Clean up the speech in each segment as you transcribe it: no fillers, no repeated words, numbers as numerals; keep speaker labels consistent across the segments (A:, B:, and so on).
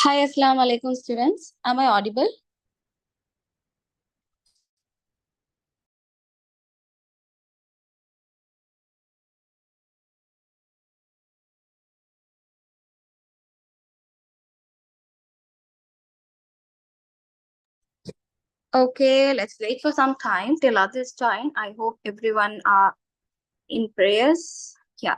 A: Hi, Assalamu alaikum students. Am I audible? Okay, let's wait for some time till others join. I hope everyone are in prayers. Yeah.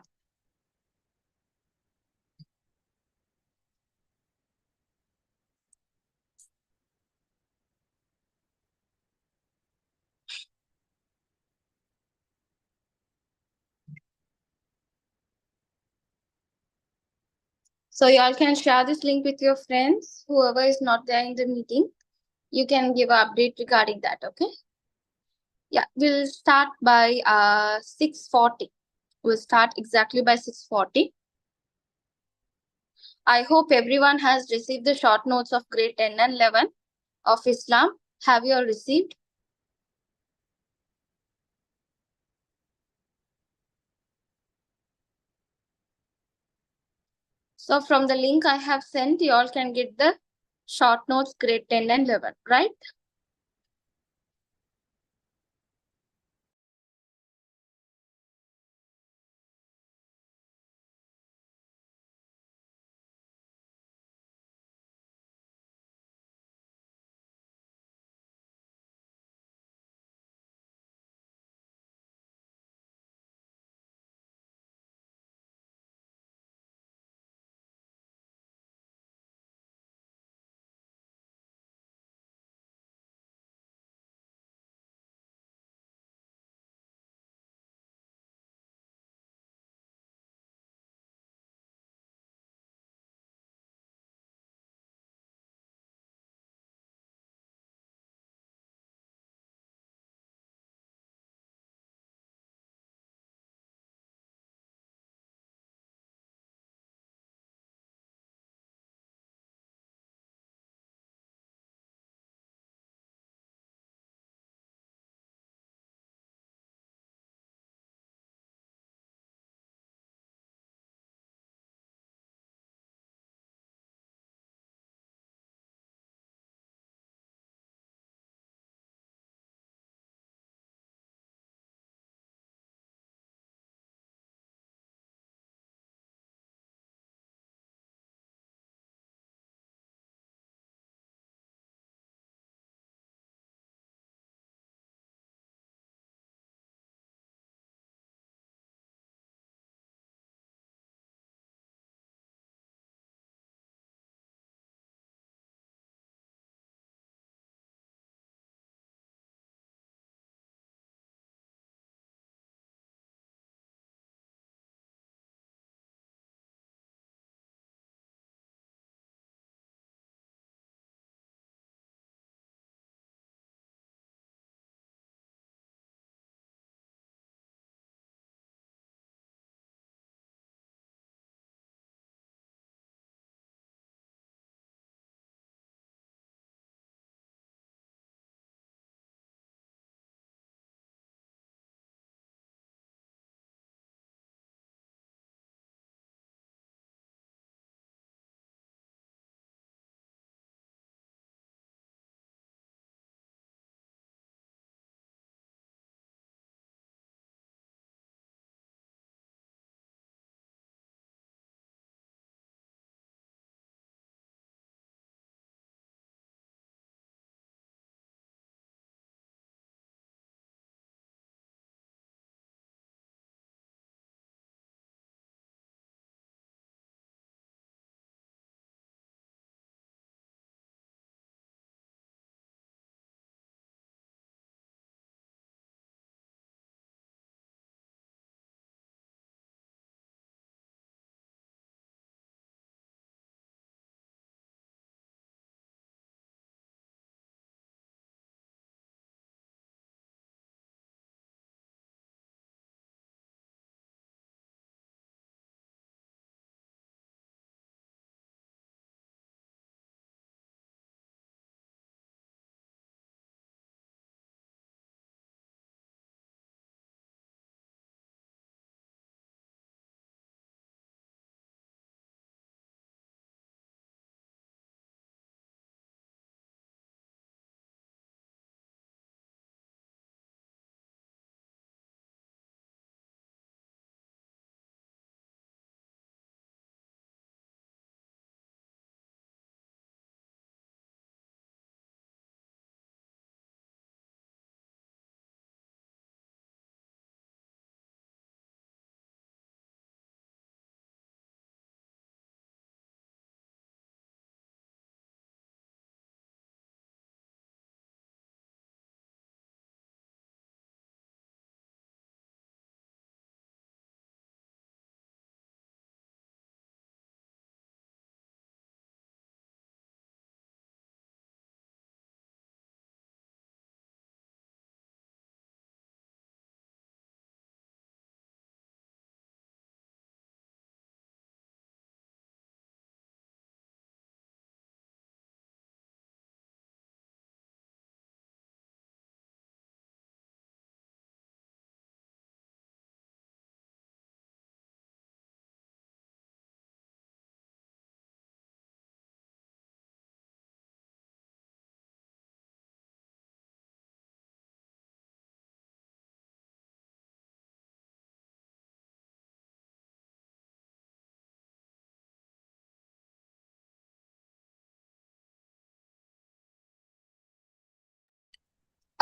A: So y'all can share this link with your friends. Whoever is not there in the meeting, you can give an update regarding that. Okay. Yeah, we'll start by 6:40. We'll start exactly by 6:40. I hope everyone has received the short notes of grade 10 and 11 of Islam. Have you all received? So from the link I have sent, you all can get the short notes grade 10 and 11, right?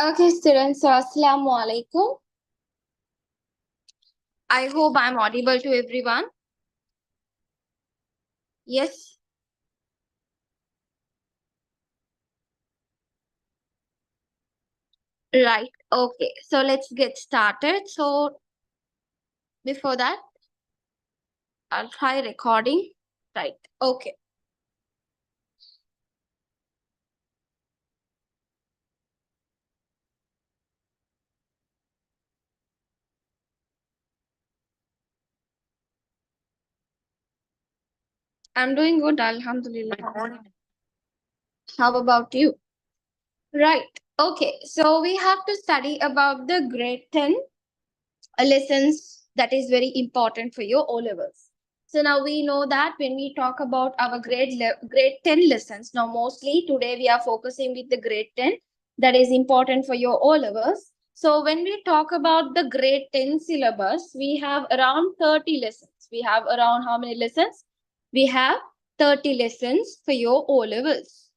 A: Okay, students, so Assalamu alaikum. I hope I'm audible to everyone. Yes, right. Okay, so let's get started. So before that, I'll try recording. Right. Okay. I'm doing good, Alhamdulillah. How about you? Right. Okay. So we have to study about the grade 10 lessons that is very important for your O levels. So now we know that when we talk about our grade 10 lessons, now mostly today we are focusing with the grade 10 that is important for your O levels. So when we talk about the grade 10 syllabus, we have around 30 lessons. We have around how many lessons? We have 30 lessons for your O levels.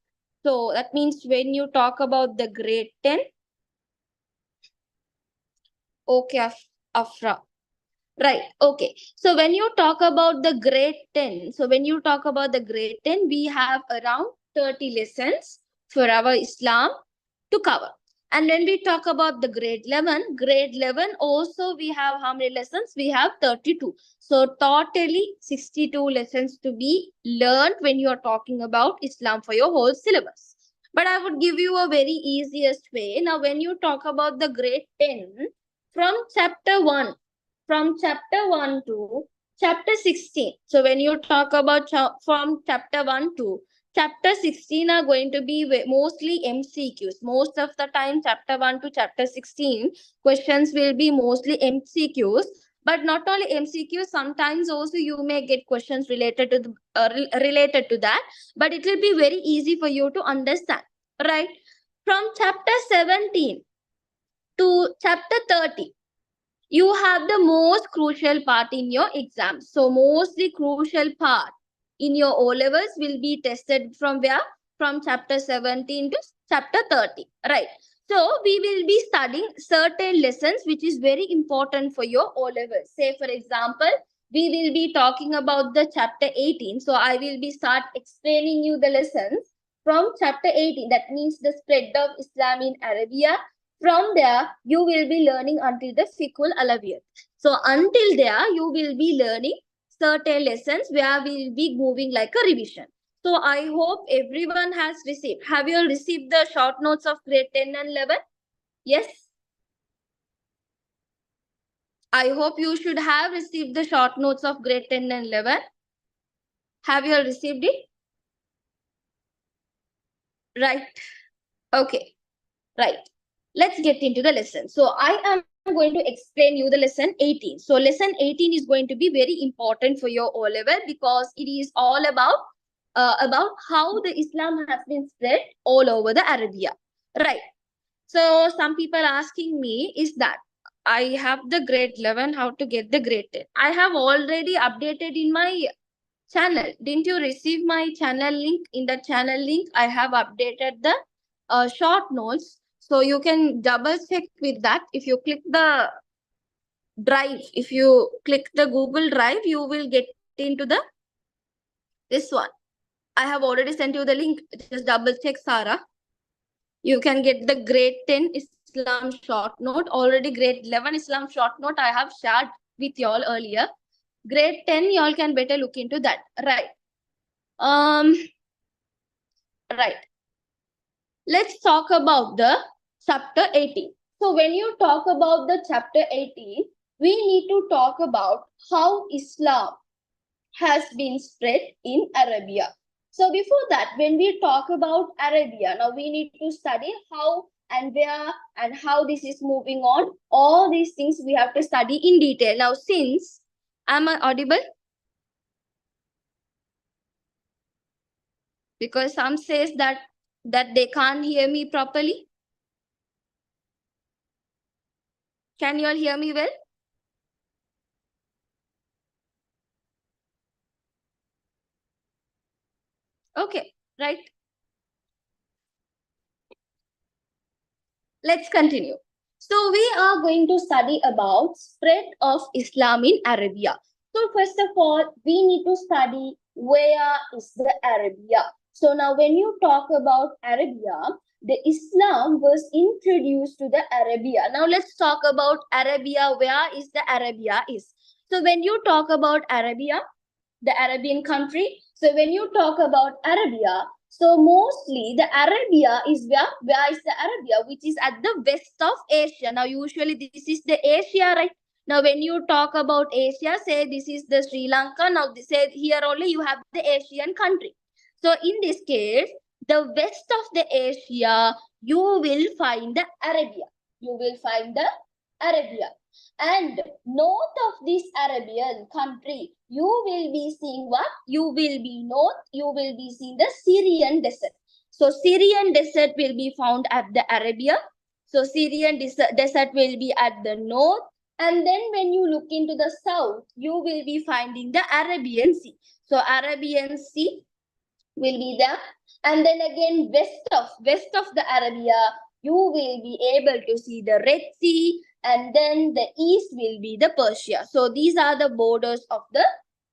A: So that means when you talk about the grade 10, okay, Afra. Right. Okay. So when you talk about the grade 10, so when you talk about the grade 10, we have around 30 lessons for our Islam to cover. And when we talk about the grade 11 also we have how many lessons? We have 32. So totally 62 lessons to be learned when you are talking about Islam for your whole syllabus. But I would give you a very easiest way. Now when you talk about the grade 10, from chapter 1 from chapter 1 to chapter 16. So when you talk about from chapter 1 to chapter 16 are going to be mostly MCQs. Most of the time chapter 1 to chapter 16 questions will be mostly MCQs. But not only MCQs, sometimes also you may get questions related to related to that. But it will be very easy for you to understand, right? From chapter 17 to chapter 30, you have the most crucial part in your exam. So mostly crucial part in your O levels will be tested from where? From chapter 17 to chapter 30. Right. So we will be studying certain lessons which is very important for your O levels. Say for example, we will be talking about the chapter 18. So I will be start explaining you the lessons from chapter 18. That means the spread of Islam in Arabia. From there, you will be learning until the Fiqhul Alawiyat. So until there, you will be learning certain lessons where we will be moving like a revision. So I hope everyone has received. Have you all received the short notes of grade 10 and 11? Yes. I hope you should have received the short notes of grade 10 and 11. Have you all received it? Right. Okay. Right. Let's get into the lesson. So I am going to explain you the lesson 18. So lesson 18 is going to be very important for your O level because it is all about how the Islam has been spread all over the Arabia. Right. So some people asking me is that I have the grade 11, how to get the grade 10. I have already updated in my channel. Didn't you receive my channel link? In the channel link, I have updated the short notes. So you can double check with that. If you click the drive, if you click the Google Drive, you will get into the this one. I have already sent you the link. Just double check, Sarah. You can get the grade 10 Islam short note. Already grade 11 Islam short note I have shared with y'all earlier. Grade 10, y'all can better look into that. Right. Um, right. Let's talk about the chapter 18. So when you talk about the chapter 18, we need to talk about how Islam has been spread in Arabia. So before that, when we talk about Arabia, now we need to study how and where and how this is moving on. All these things we have to study in detail. Now, since am I audible? Because some says that they can't hear me properly. Can you all hear me well? Okay, right. Let's continue. So we are going to study about spread of Islam in Arabia. So first of all, we need to study where is the Arabia. So now when you talk about Arabia, the Islam was introduced to the Arabia. Now let's talk about Arabia. Where is the Arabia is? So when you talk about Arabia, the Arabian country. So when you talk about Arabia, so mostly the Arabia is where is the Arabia, which is at the west of Asia. Now usually this is the Asia, right? Now when you talk about Asia, say this is the Sri Lanka. Now they say here only you have the Asian country. So in this case, the west of the Asia, you will find the Arabia. You will find the Arabia. And north of this Arabian country, you will be seeing what? You will be seeing the Syrian desert. So Syrian desert will be found at the Arabia. So Syrian desert will be at the north. And then when you look into the south, you will be finding the Arabian Sea. So Arabian Sea will be there. And then again, west of the Arabia, you will be able to see the Red Sea, and then the east will be the Persia. So these are the borders of the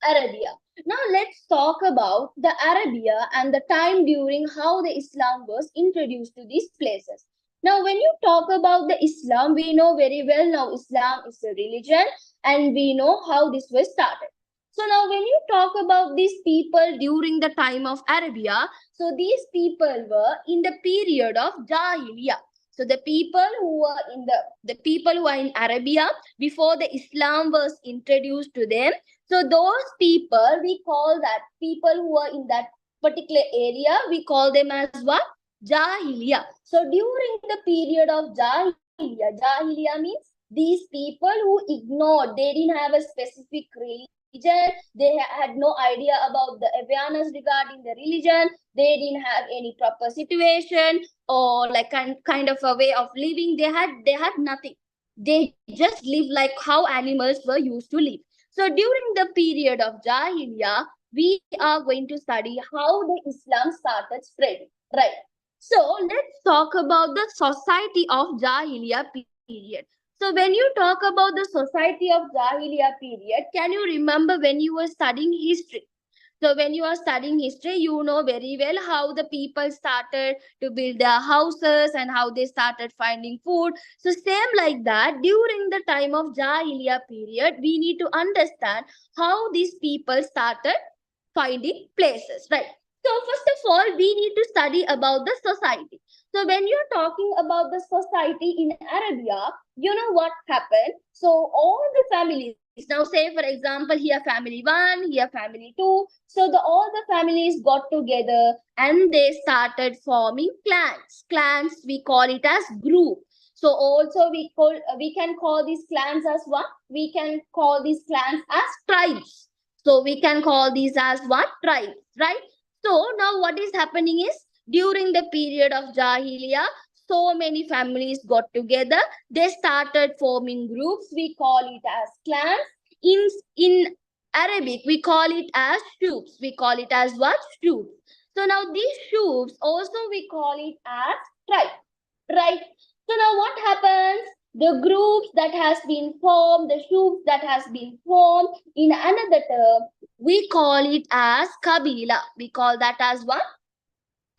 A: Arabia. Now let's talk about the Arabia and the time during how the Islam was introduced to these places. Now when you talk about the Islam, we know very well now Islam is a religion, and we know how this was started. So now when you talk about these people during the time of Arabia, so these people were in the period of Jahiliya. So the people who were in the people who are in Arabia before the Islam was introduced to them. So those people, we call that people who are in that particular area, we call them as what? Jahiliya. So during the period of Jahiliya means these people who ignored, they didn't have a specific religion. They had no idea about the awareness regarding the religion. They didn't have any proper situation or like kind of a way of living. They had nothing. They just lived like how animals were used to live. So during the period of Jahiliya, we are going to study how the Islam started spreading. Right. So let's talk about the society of Jahiliya period. So when you talk about the society of Jahiliya period, can you remember when you were studying history? So when you are studying history, you know very well how the people started to build their houses and how they started finding food. So same like that, during the time of Jahiliya period, we need to understand how these people started finding places, right? So first of all, we need to study about the society. So when you're talking about the society in Arabia, you know what happened? So all the families, now say for example, here family 1, here family 2. So all the families got together and they started forming clans. Clans, we call it as group. So also we can call these clans as what? We can call these clans as tribes. So we can call these as what? Tribes, right? So now what is happening is during the period of Jahiliya, so many families got together. They started forming groups. We call it as clans. In Arabic, we call it as shoops. We call it as what? Shoops. So now these shoops also we call it as tribe, right? So now what happens? The groups that has been formed, the shoops that has been formed, in another term, we call it as kabila. We call that as what?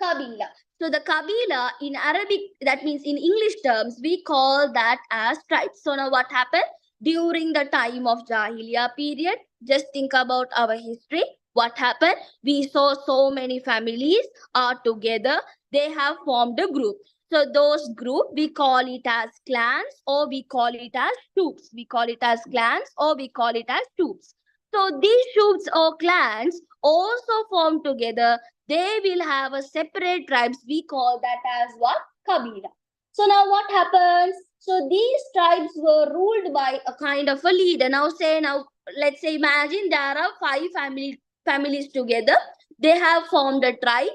A: Kabila. So the kabila in Arabic, that means in English terms, we call that as tribes. So now what happened? During the time of Jahiliya period, just think about our history. What happened? We saw so many families are together. They have formed a group. So those group, we call it as clans or we call it as troops. We call it as clans or we call it as troops. So these troops or clans also form together. They will have a separate tribes. We call that as what? Kabila. So now what happens? So these tribes were ruled by a kind of a leader. Now let's say imagine there are 5 families together. They have formed a tribe.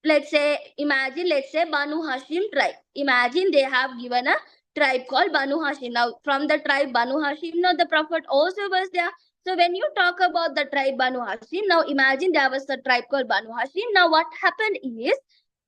A: Let's say Banu Hashim tribe. Imagine they have given a tribe called Banu Hashim. Now from the tribe Banu Hashim, now the Prophet also was there. So when you talk about the tribe Banu Hashim, now imagine there was a tribe called Banu Hashim. Now what happened is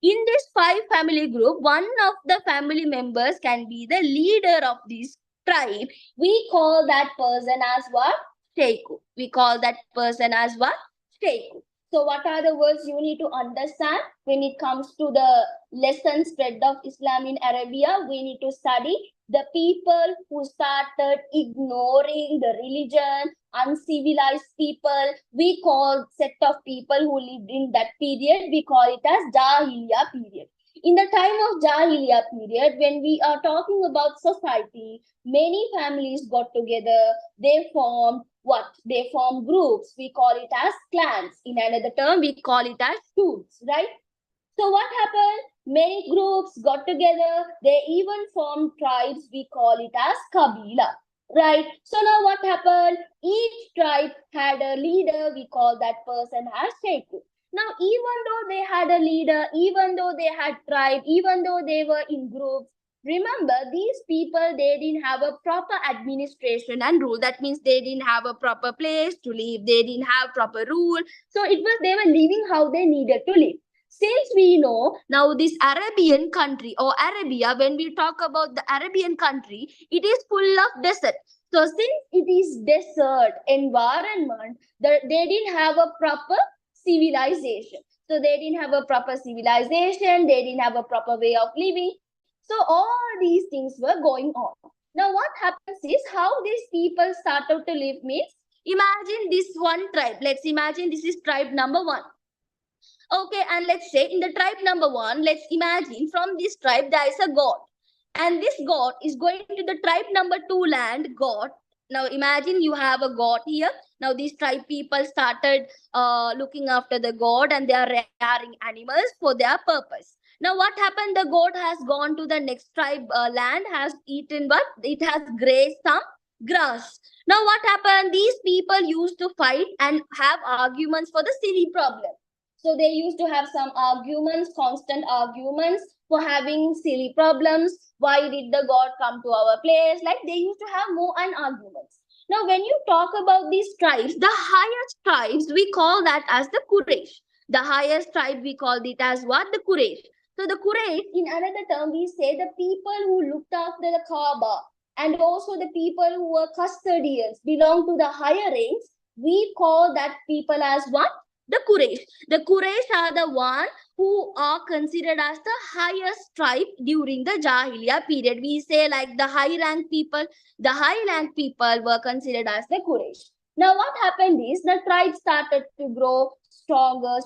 A: In this 5 family group, one of the family members can be the leader of this tribe. We call that person as what? Sheikhu. We call that person as what? Sheikhu. So what are the words you need to understand when it comes to the lesson spread of Islam in Arabia? We need to study the people who started ignoring the religion, uncivilized people. We call set of people who lived in that period, we call it as Jahiliya period. In the time of Jahiliya period, when we are talking about society, many families got together. They formed what? They form groups. We call it as clans. In another term, we call it as shoots, right? So what happened? Many groups got together. They even formed tribes. We call it as Kabila, right? So now what happened? Each tribe had a leader. We call that person as Sheikh. Now, even though they had a leader, even though they had tribe, even though they were in groups, remember, these people, they didn't have a proper administration and rule. That means they didn't have a proper place to live. They didn't have proper rule. So it was, they were living how they needed to live. Since we know now this Arabian country or Arabia, when we talk about the Arabian country, it is full of desert. So since it is desert environment, they didn't have a proper civilization. So they didn't have a proper civilization, they didn't have a proper way of living. So all these things were going on. Now what happens is how these people started to live means, imagine this one tribe. Let's imagine this is tribe number 1. Okay, and let's say in the tribe number 1, let's imagine from this tribe there is a god. And this god is going to the tribe number 2 land, god. Now imagine you have a god here. Now these tribe people started looking after the god and they are rearing animals for their purpose. Now what happened? The god has gone to the next tribe land, has eaten what? It has grazed some grass. Now what happened? These people used to fight and have arguments for the silly problem. So they used to have some arguments, constant arguments for having silly problems. Why did the God come to our place? Like they used to have more and arguments. Now, when you talk about these tribes, the highest tribes, we call that as the Quraysh. The highest tribe, we call it as what? The Quraysh. So the Quraysh, in another term, we say the people who looked after the Kaaba and also the people who were custodians belong to the higher ranks. We call that people as what? The Quraysh. The Quraysh are the one who are considered as the highest tribe during the Jahiliya period. We say like the high rank people were considered as the Quraysh. Now what happened is the tribe started to grow stronger.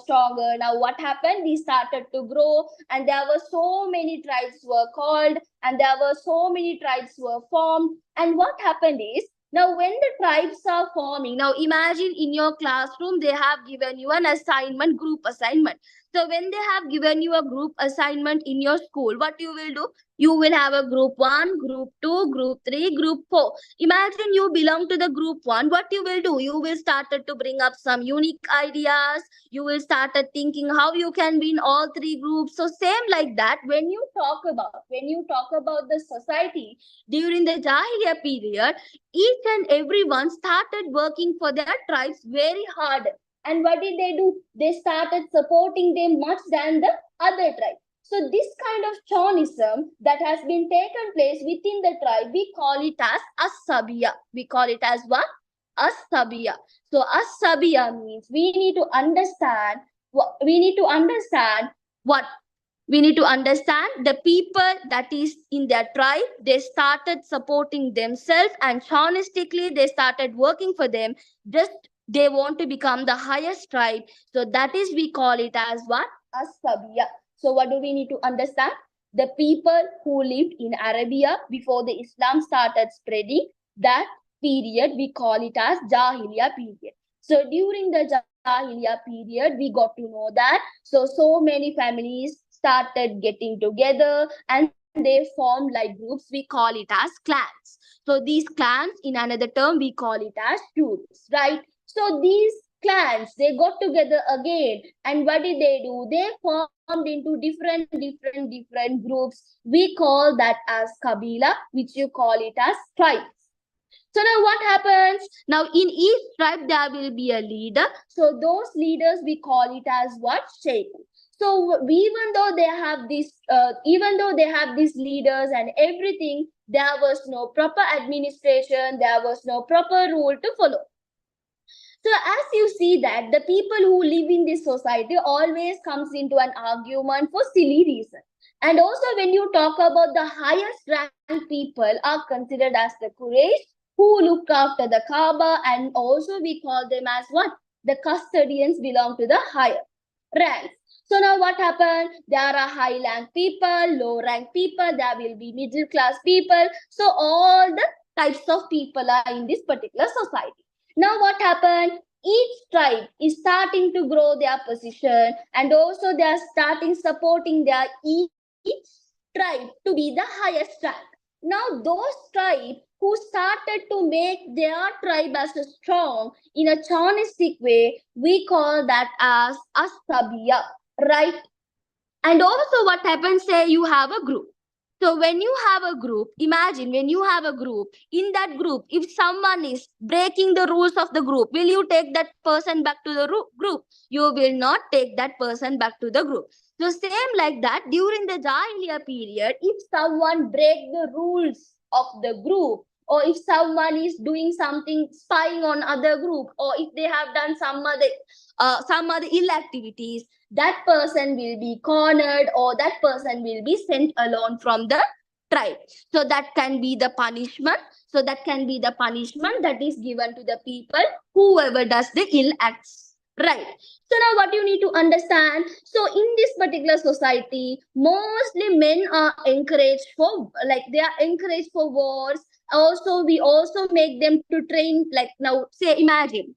A: Now what happened? They started to grow and there were so many tribes were called and there were so many tribes were formed. And what happened is, now, when the tribes are forming, now imagine in your classroom, they have given you an assignment, group assignment. So when they have given you a group assignment in your school, what you will do? You will have a group 1, group 2, group 3, group 4. Imagine you belong to the group 1. What you will do? You will start to bring up some unique ideas. You will start thinking how you can be in all 3 groups. So same like that, when you talk about the society during the Jahiliya period, each and everyone started working for their tribes very hard. And what did they do? They started supporting them much than the other tribe. So this kind of chauvinism that has been taken place within the tribe, we call it as asabiya. We call it as what? Asabiya. So asabiya means we need to understand what we need to understand the people that is in their tribe. They started supporting themselves and chauvinistically they started working for them. Just they want to become the highest tribe. So that is, we call it as what? Asabiya. So what do we need to understand? The people who lived in Arabia before the Islam started spreading, that period we call it as Jahiliya period. So during the Jahiliya period, we got to know that so many families started getting together and they formed like groups. We call it as clans. So these clans, in another term, we call it as shoots, right? So these clans, they got together again, and what did they do? They formed into different groups. We call that as kabila, which you call it as tribes. So now what happens? Now in each tribe there will be a leader. So those leaders we call it as what? Sheikh. So even though they have these leaders and everything, there was no proper administration, there was no proper rule to follow. So as you see that the people who live in this society always comes into an argument for silly reason. And also when you talk about the highest ranked people are considered as the Quraysh who look after the Kaaba, and also we call them as what? The custodians belong to the higher ranks. So now what happened? There are high rank people, low rank people, there will be middle class people. So all the types of people are in this particular society. Now what happened? Each tribe is starting to grow their position, and also they are starting supporting their each tribe to be the highest rank. Now those tribes who started to make their tribe as a strong in a chauvinistic way, we call that as Asabiya, right? And also what happens, say you have a group. So when you have a group, imagine when you have a group, in that group, if someone is breaking the rules of the group, will you take that person back to the group? You will not take that person back to the group. So same like that, during the Jahiliya period, if someone break the rules of the group, or if someone is doing something spying on other group, or if they have done some other ill activities, that person will be cornered, or that person will be sent alone from the tribe. So that can be the punishment. So that can be the punishment that is given to the people whoever does the ill acts. Right. So now what you need to understand. So in this particular society, mostly men are encouraged for, like they are encouraged for wars. Also, we also make them to train, like now say imagine,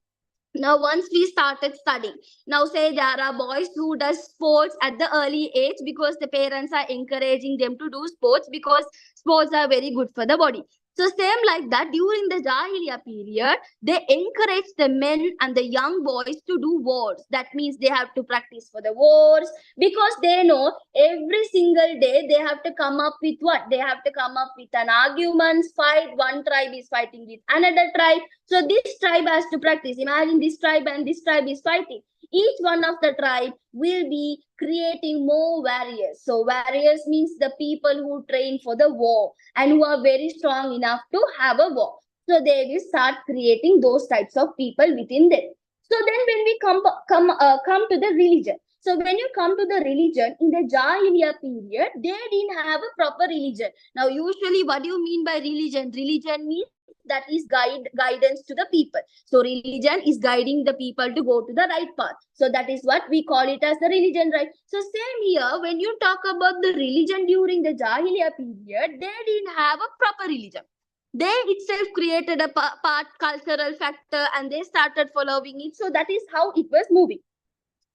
A: now once we started studying, now say there are boys who does sports at the early age because the parents are encouraging them to do sports because sports are very good for the body. So same like that, during the Jahiliya period, they encourage the men and the young boys to do wars. That means they have to practice for the wars, because they know every single day they have to come up with what? They have to come up with an argument, fight. One tribe is fighting with another tribe. So this tribe has to practice. Imagine this tribe and this tribe is fighting. Each one of the tribe will be creating more warriors. So warriors means the people who train for the war and who are very strong enough to have a war. So they will start creating those types of people within them. So then when we come to the religion. So when you come to the religion, in the Jahiliya period, they didn't have a proper religion. Now usually what do you mean by religion? Religion means that is guidance to the people. So religion is guiding the people to go to the right path. So that is what we call it as the religion, right? So same here, when you talk about the religion during the Jahiliya period, they didn't have a proper religion. They itself created a part cultural factor and they started following it. So that is how it was moving.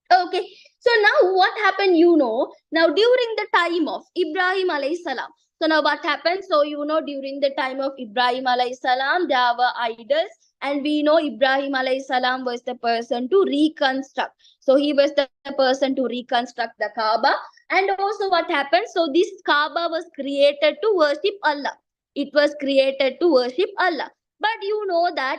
A: Okay, so now what happened, now during the time of Ibrahim alayhi salam. So now what happened? So during the time of Ibrahim alayhi salam, there were idols, and we know Ibrahim alayhi salam was the person to reconstruct. So he was the person to reconstruct the Kaaba. And also what happened? So this Kaaba was created to worship Allah. It was created to worship Allah. But you know that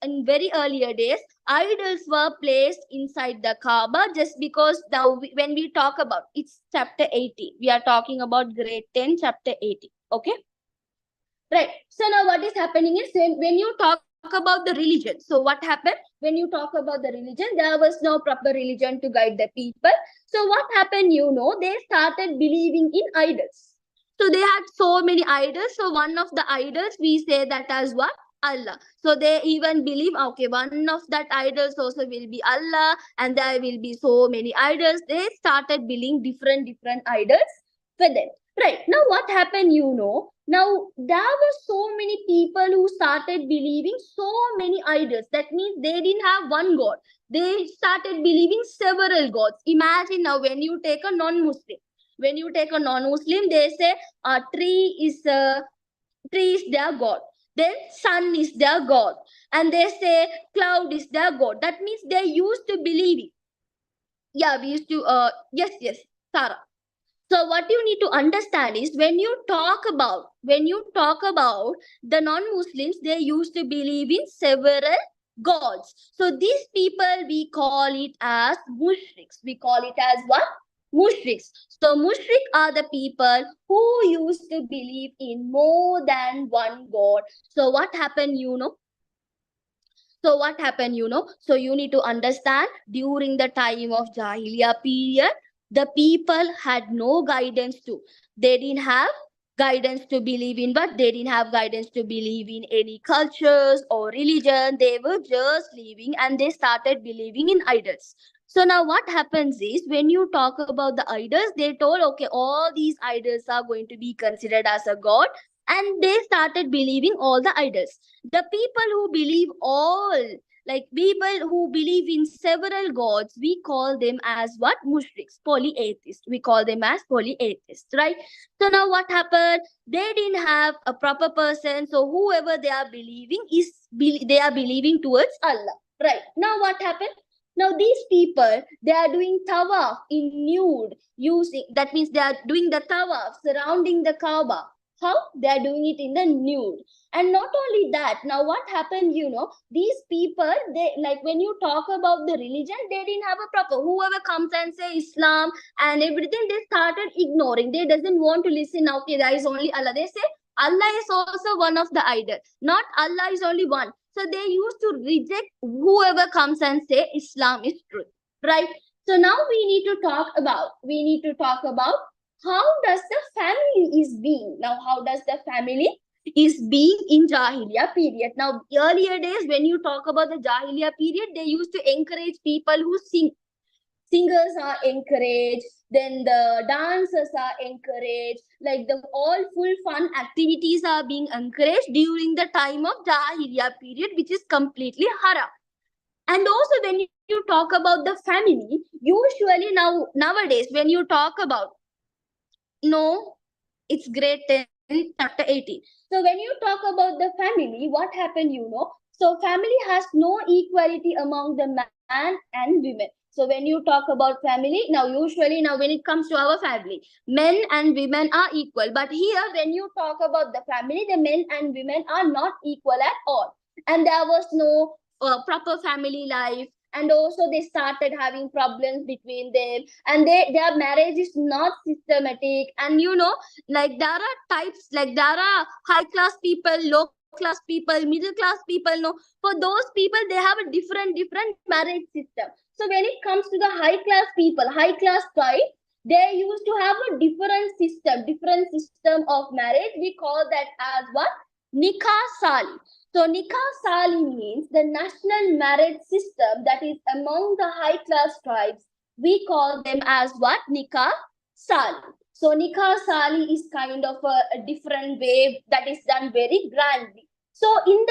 A: in very earlier days, idols were placed inside the Kaaba, just because now when we talk about, it's chapter 80. We are talking about grade 10, chapter 80. Okay? Right. So now what is happening is, when you talk about the religion, so what happened? When you talk about the religion, there was no proper religion to guide the people. So what happened, they started believing in idols. So they had so many idols. So one of the idols, we say that as what? Allah. So they even believe, okay, one of that idols also will be Allah, and there will be so many idols. They started building different idols for them. Right. Now what happened, now there were so many people who started believing so many idols. That means they didn't have one God. They started believing several gods. Imagine now, when you take a non-Muslim. When you take a non-Muslim, they say tree is their God. Then sun is their God. And they say cloud is their God. That means they used to believe it. Yeah, we used to, yes, Sarah.
B: So what you need to understand is when you talk about the non-Muslims, they used to believe in several gods. So these people, we call it as mushriks. We call it as what? Mushriks. So mushrik are the people who used to believe in more than one god. So what happened, So you need to understand during the time of Jahiliya period, the people had no guidance to. They didn't have guidance to believe in what? They didn't have guidance to believe in any cultures or religion. They were just living and they started believing in idols. So now what happens is when you talk about the idols, they told, okay, all these idols are going to be considered as a god, and they started believing all the idols. The people who believe people who believe in several gods, we call them as what? Mushriks, polyatheists. We call them as polyatheists, right? So now what happened? They didn't have a proper person, so whoever they are believing they are believing towards Allah, right? Now what happened? Now these people, they are doing tawaf in nude, using, that means they are doing the tawaf surrounding the Kaaba. How? They are doing it in the nude. And not only that, now what happened, these people, they, like, when you talk about the religion, they didn't have a proper, whoever comes and say Islam and everything, they started ignoring. They doesn't want to listen. Okay, there is only Allah. They say Allah is also one of the idol, not Allah is only one. So they used to reject whoever comes and say Islam is truth, right? So now we need to talk about how does the family is being. Now, how does the family is being in Jahiliya period? Now, earlier days, when you talk about the Jahiliya period, they used to encourage people who sing. Singers are encouraged, then the dancers are encouraged, like the all full fun activities are being encouraged during the time of Jahiliya period, which is completely haram. And also when you talk about the family, usually nowadays when you talk about, no, it's grade 10, chapter 18. So when you talk about the family, what happened, So family has no equality among the man and women. So when you talk about family, now when it comes to our family, men and women are equal. But here, when you talk about the family, the men and women are not equal at all. And there was no proper family life. And also they started having problems between them, and their marriage is not systematic. And like there are types, like there are high class people, low class people, middle class people. No, for those people, they have a different marriage system. So when it comes to the high class people, high class type, they used to have a different system of marriage. We call that as what? Nikah Sali. So Nikah Sali means the national marriage system that is among the high class tribes. We call them as what? Nikah Sali. So Nikah Sali is kind of a different way that is done very grandly. So in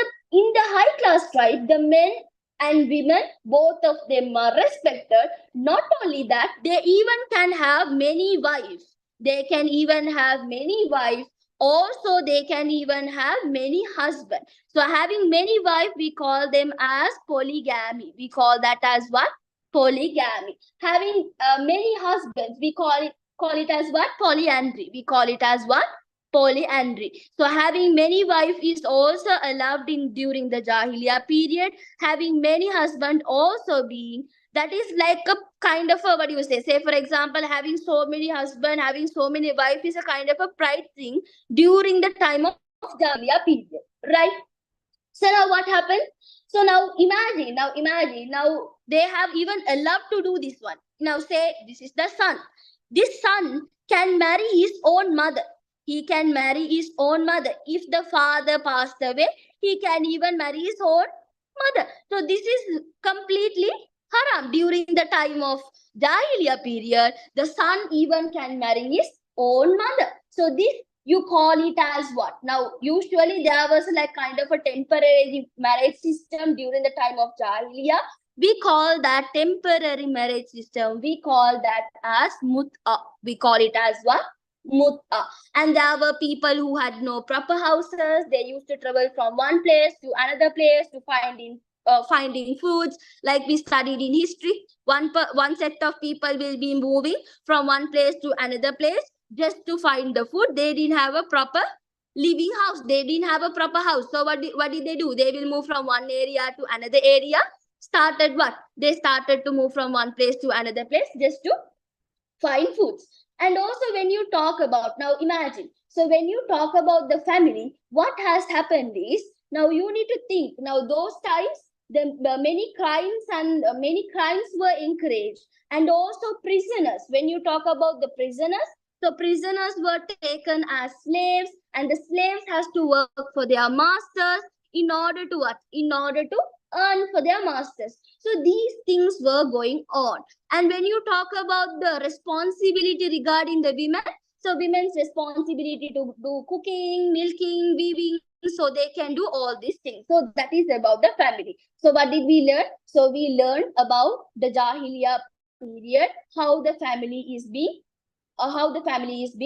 B: the high class tribe, the men and women, both of them are respected. Not only that, they even can have many wives. They can even have many wives. Also, they can even have many husbands. So having many wives, we call them as polygamy. We call that as what? Polygamy. Having many husbands, we call it as what? Polyandry. We call it as what? Polyandry. So having many wives is also allowed in during the Jahiliya period. Having many husbands also being, that is like a kind of a, what do you say for example, having so many husbands, having so many wives is a kind of a pride thing during the time of Jahiliya period, right? So now what happened? So now they have even allowed to do this one. Now say this is the son. This son can marry his own mother. He can marry his own mother. If the father passed away, he can even marry his own mother. So this is completely haram. During the time of Jahiliya period, the son even can marry his own mother. So this, you call it as what? Now, usually there was like kind of a temporary marriage system during the time of Jahiliya. We call that temporary marriage system. We call that as mut'a. We call it as what? Mut'a. And there were people who had no proper houses. They used to travel from one place to another place to find in finding foods. Like we studied in history, one set of people will be moving from one place to another place just to find the food. They didn't have a proper living house. They didn't have a proper house. So what did they do? They will move from one area to another area. Started what? They started to move from one place to another place just to find foods. And also when you talk about, now imagine, so when you talk about the family, what has happened is, now you need to think, now those times the many crimes and many crimes were encouraged. And also prisoners, when you talk about the prisoners, so prisoners were taken as slaves, and the slaves has to work for their masters in order to what? In order to earn for their masters. So these things were going on. And when you talk about the responsibility regarding the women, so women's responsibility to do cooking, milking, weaving, so they can do all these things. So that is about the family. So what did we learn? So we learned about the Jahiliya period, how the family is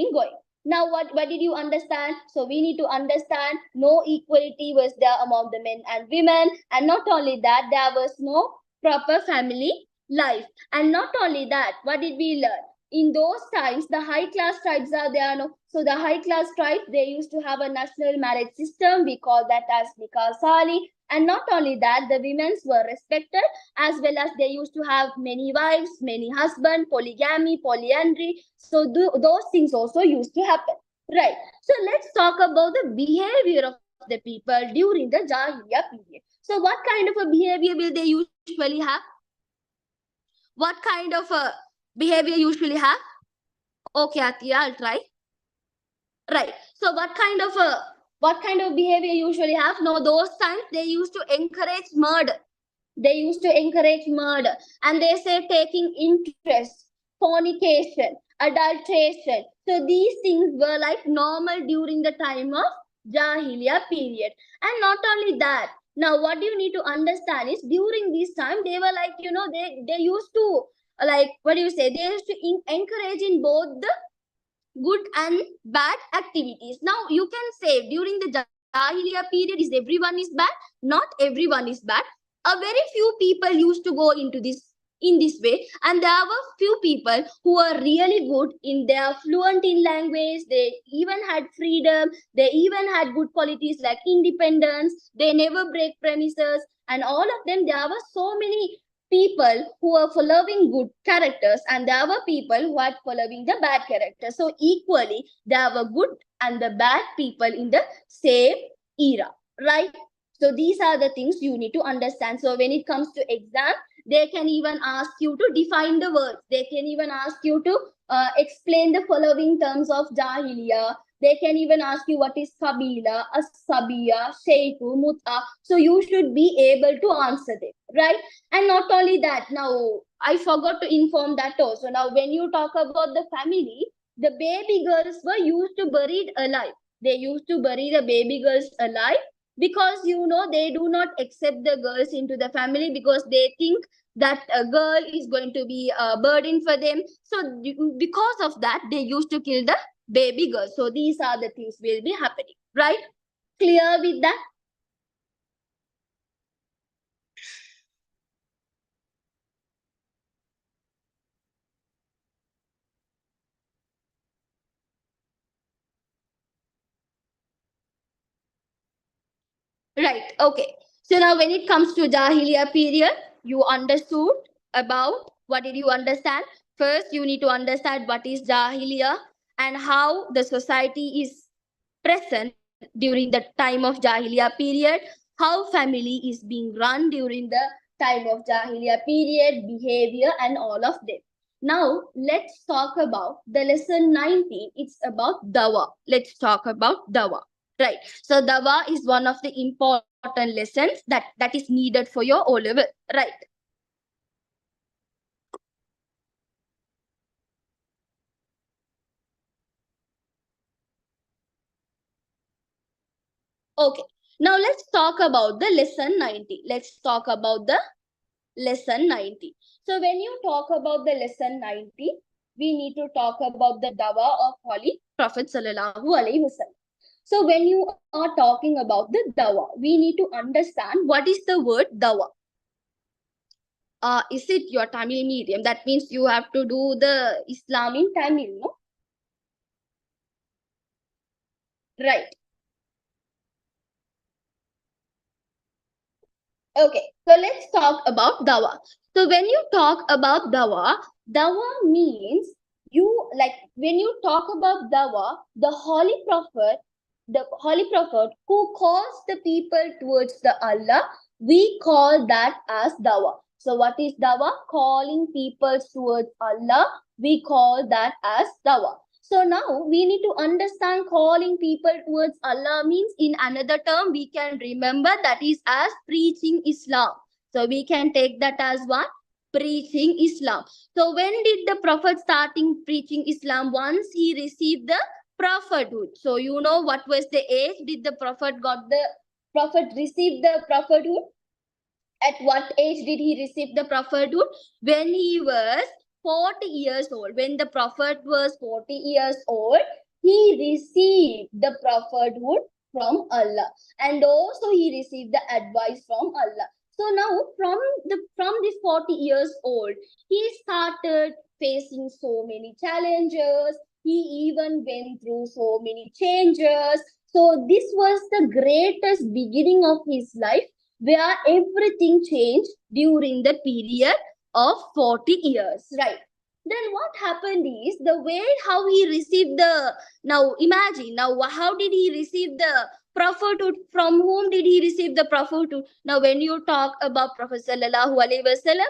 B: going. Now what did you understand? So we need to understand no equality was there among the men and women, and not only that, there was no proper family life. And not only that, what did we learn? In those times, the high class tribes are there. No? So the high class tribes, they used to have a national marriage system. We call that as Nikah Sali. And not only that, the women were respected, as well as they used to have many wives, many husbands, polygamy, polyandry. So those things also used to happen. Right. So let's talk about the behavior of the people during the Jahiliya period. So what kind of a behavior will they usually have? What kind of a behavior usually have? Okay, Atiya, I'll try. Right. So what kind of behavior usually have? No, those times they used to encourage murder. They used to encourage murder. And they say taking interest, fornication, adulteration. So these things were like normal during the time of Jahiliya period. And not only that, now what you need to understand is during this time they were like, they used to, like, what do you say? They used to encourage in both the good and bad activities. Now you can say during the Jahiliya period, is everyone is bad? Not everyone is bad. A very few people used to go into this in this way, and there were few people who were really good in their fluent in language. They even had freedom. They even had good qualities like independence. They never break premises, and all of them. There were so many people who were following good characters, and there were people who were following the bad characters. So equally, there were good and the bad people in the same era, right? So these are the things you need to understand. So when it comes to exam, they can even ask you to define the words. They can even ask you to explain the following terms of Jahiliya. They can even ask you what is Kabila, Asabiya, Sheikhu, Muta. So you should be able to answer them, right? And not only that, now I forgot to inform that also. Now when you talk about the family, the baby girls were used to buried alive. They used to bury the baby girls alive because they do not accept the girls into the family because they think that a girl is going to be a burden for them. So because of that, they used to kill the baby girl. So these are the things will be happening, right? Clear with that? Right. Okay. So now when it comes to Jahiliya period, you understood about what did you understand? First, you need to understand what is Jahiliya and how the society is present during the time of Jahiliya period, how family is being run during the time of Jahiliya period, behavior, and all of them. Now, let's talk about the lesson 19. It's about Dawah. Let's talk about Dawah. Right. So Dawah is one of the important lessons that is needed for your O level. Right. Okay. Now let's talk about the lesson 90. Let's talk about the lesson 90. So when you talk about the lesson 90, we need to talk about the Dawah of Holy Prophet Sallallahu Alaihi Wasallam. So when you are talking about the Dawah, we need to understand what is the word Dawah. Is it your Tamil medium? That means you have to do the Islam in Tamil, no? Right. Okay, so let's talk about Dawah. So when you talk about Dawah, Dawah means you, like, when you talk about Dawah, the holy prophet who calls the people towards the Allah, we call that as Dawah. So what is Dawah? Calling people towards Allah, we call that as Dawah. So now we need to understand calling people towards Allah means, in another term we can remember, that is as preaching Islam. So we can take that as what? Preaching Islam. So when did the Prophet starting preaching Islam? Once he received the prophethood. So you know what was the age did the Prophet receive the prophethood? At what age did he receive the prophethood? When he was 40 years old. When the Prophet was 40 years old, he received the prophethood from Allah. And also he received the advice from Allah. So now from this 40 years old, he started facing so many challenges. He even went through so many changes. So this was the greatest beginning of his life, where everything changed during the period of 40 years, right? Then what happened is, the way how he received the, now imagine, now how did he receive the prophethood? From whom did he receive the prophethood? Now when you talk about Prophet Sallallahu Alaihi Wasallam,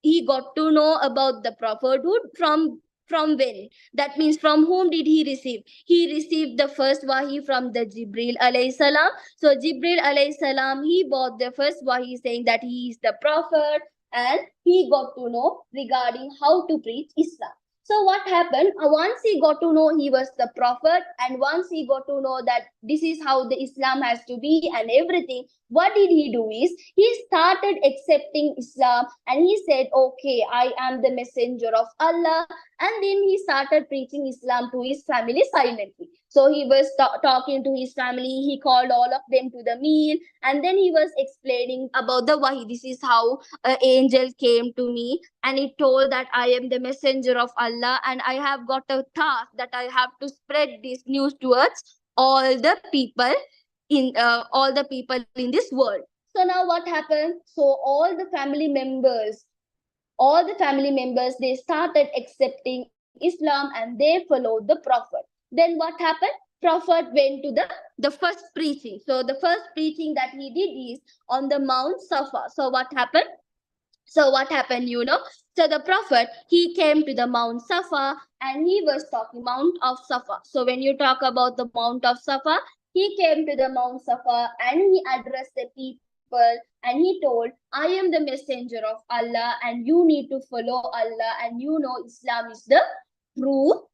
B: he got to know about the prophethood from when? That means from whom did he receive? He received the first wahi from the Jibril alayhi salam. So Jibril alayhi salam, he brought the first wahi saying that he is the prophet, and he got to know regarding how to preach Islam. So what happened? Once he got to know he was the prophet, and once he got to know that this is how the Islam has to be and everything, what did he do is, he started accepting Islam, and he said, okay, I am the messenger of Allah. And then he started preaching Islam to his family silently. So he was talking to his family. He called all of them to the meal, and then he was explaining about the wahi. This is how an angel came to me, and he told that I am the messenger of Allah, and I have got a task that I have to spread this news towards all the people in this world. So now what happened? So all the family members, they started accepting Islam, and they followed the Prophet. Then what happened? Prophet went to the first preaching. So the first preaching that he did is on the Mount Safa. So what happened? So the Prophet, he came to the Mount Safa, and he was talking Mount of Safa. So when you talk about the Mount of Safa, he came to the Mount Safa, and he addressed the people, and he told, I am the messenger of Allah, and you need to follow Allah, and you know Islam is the true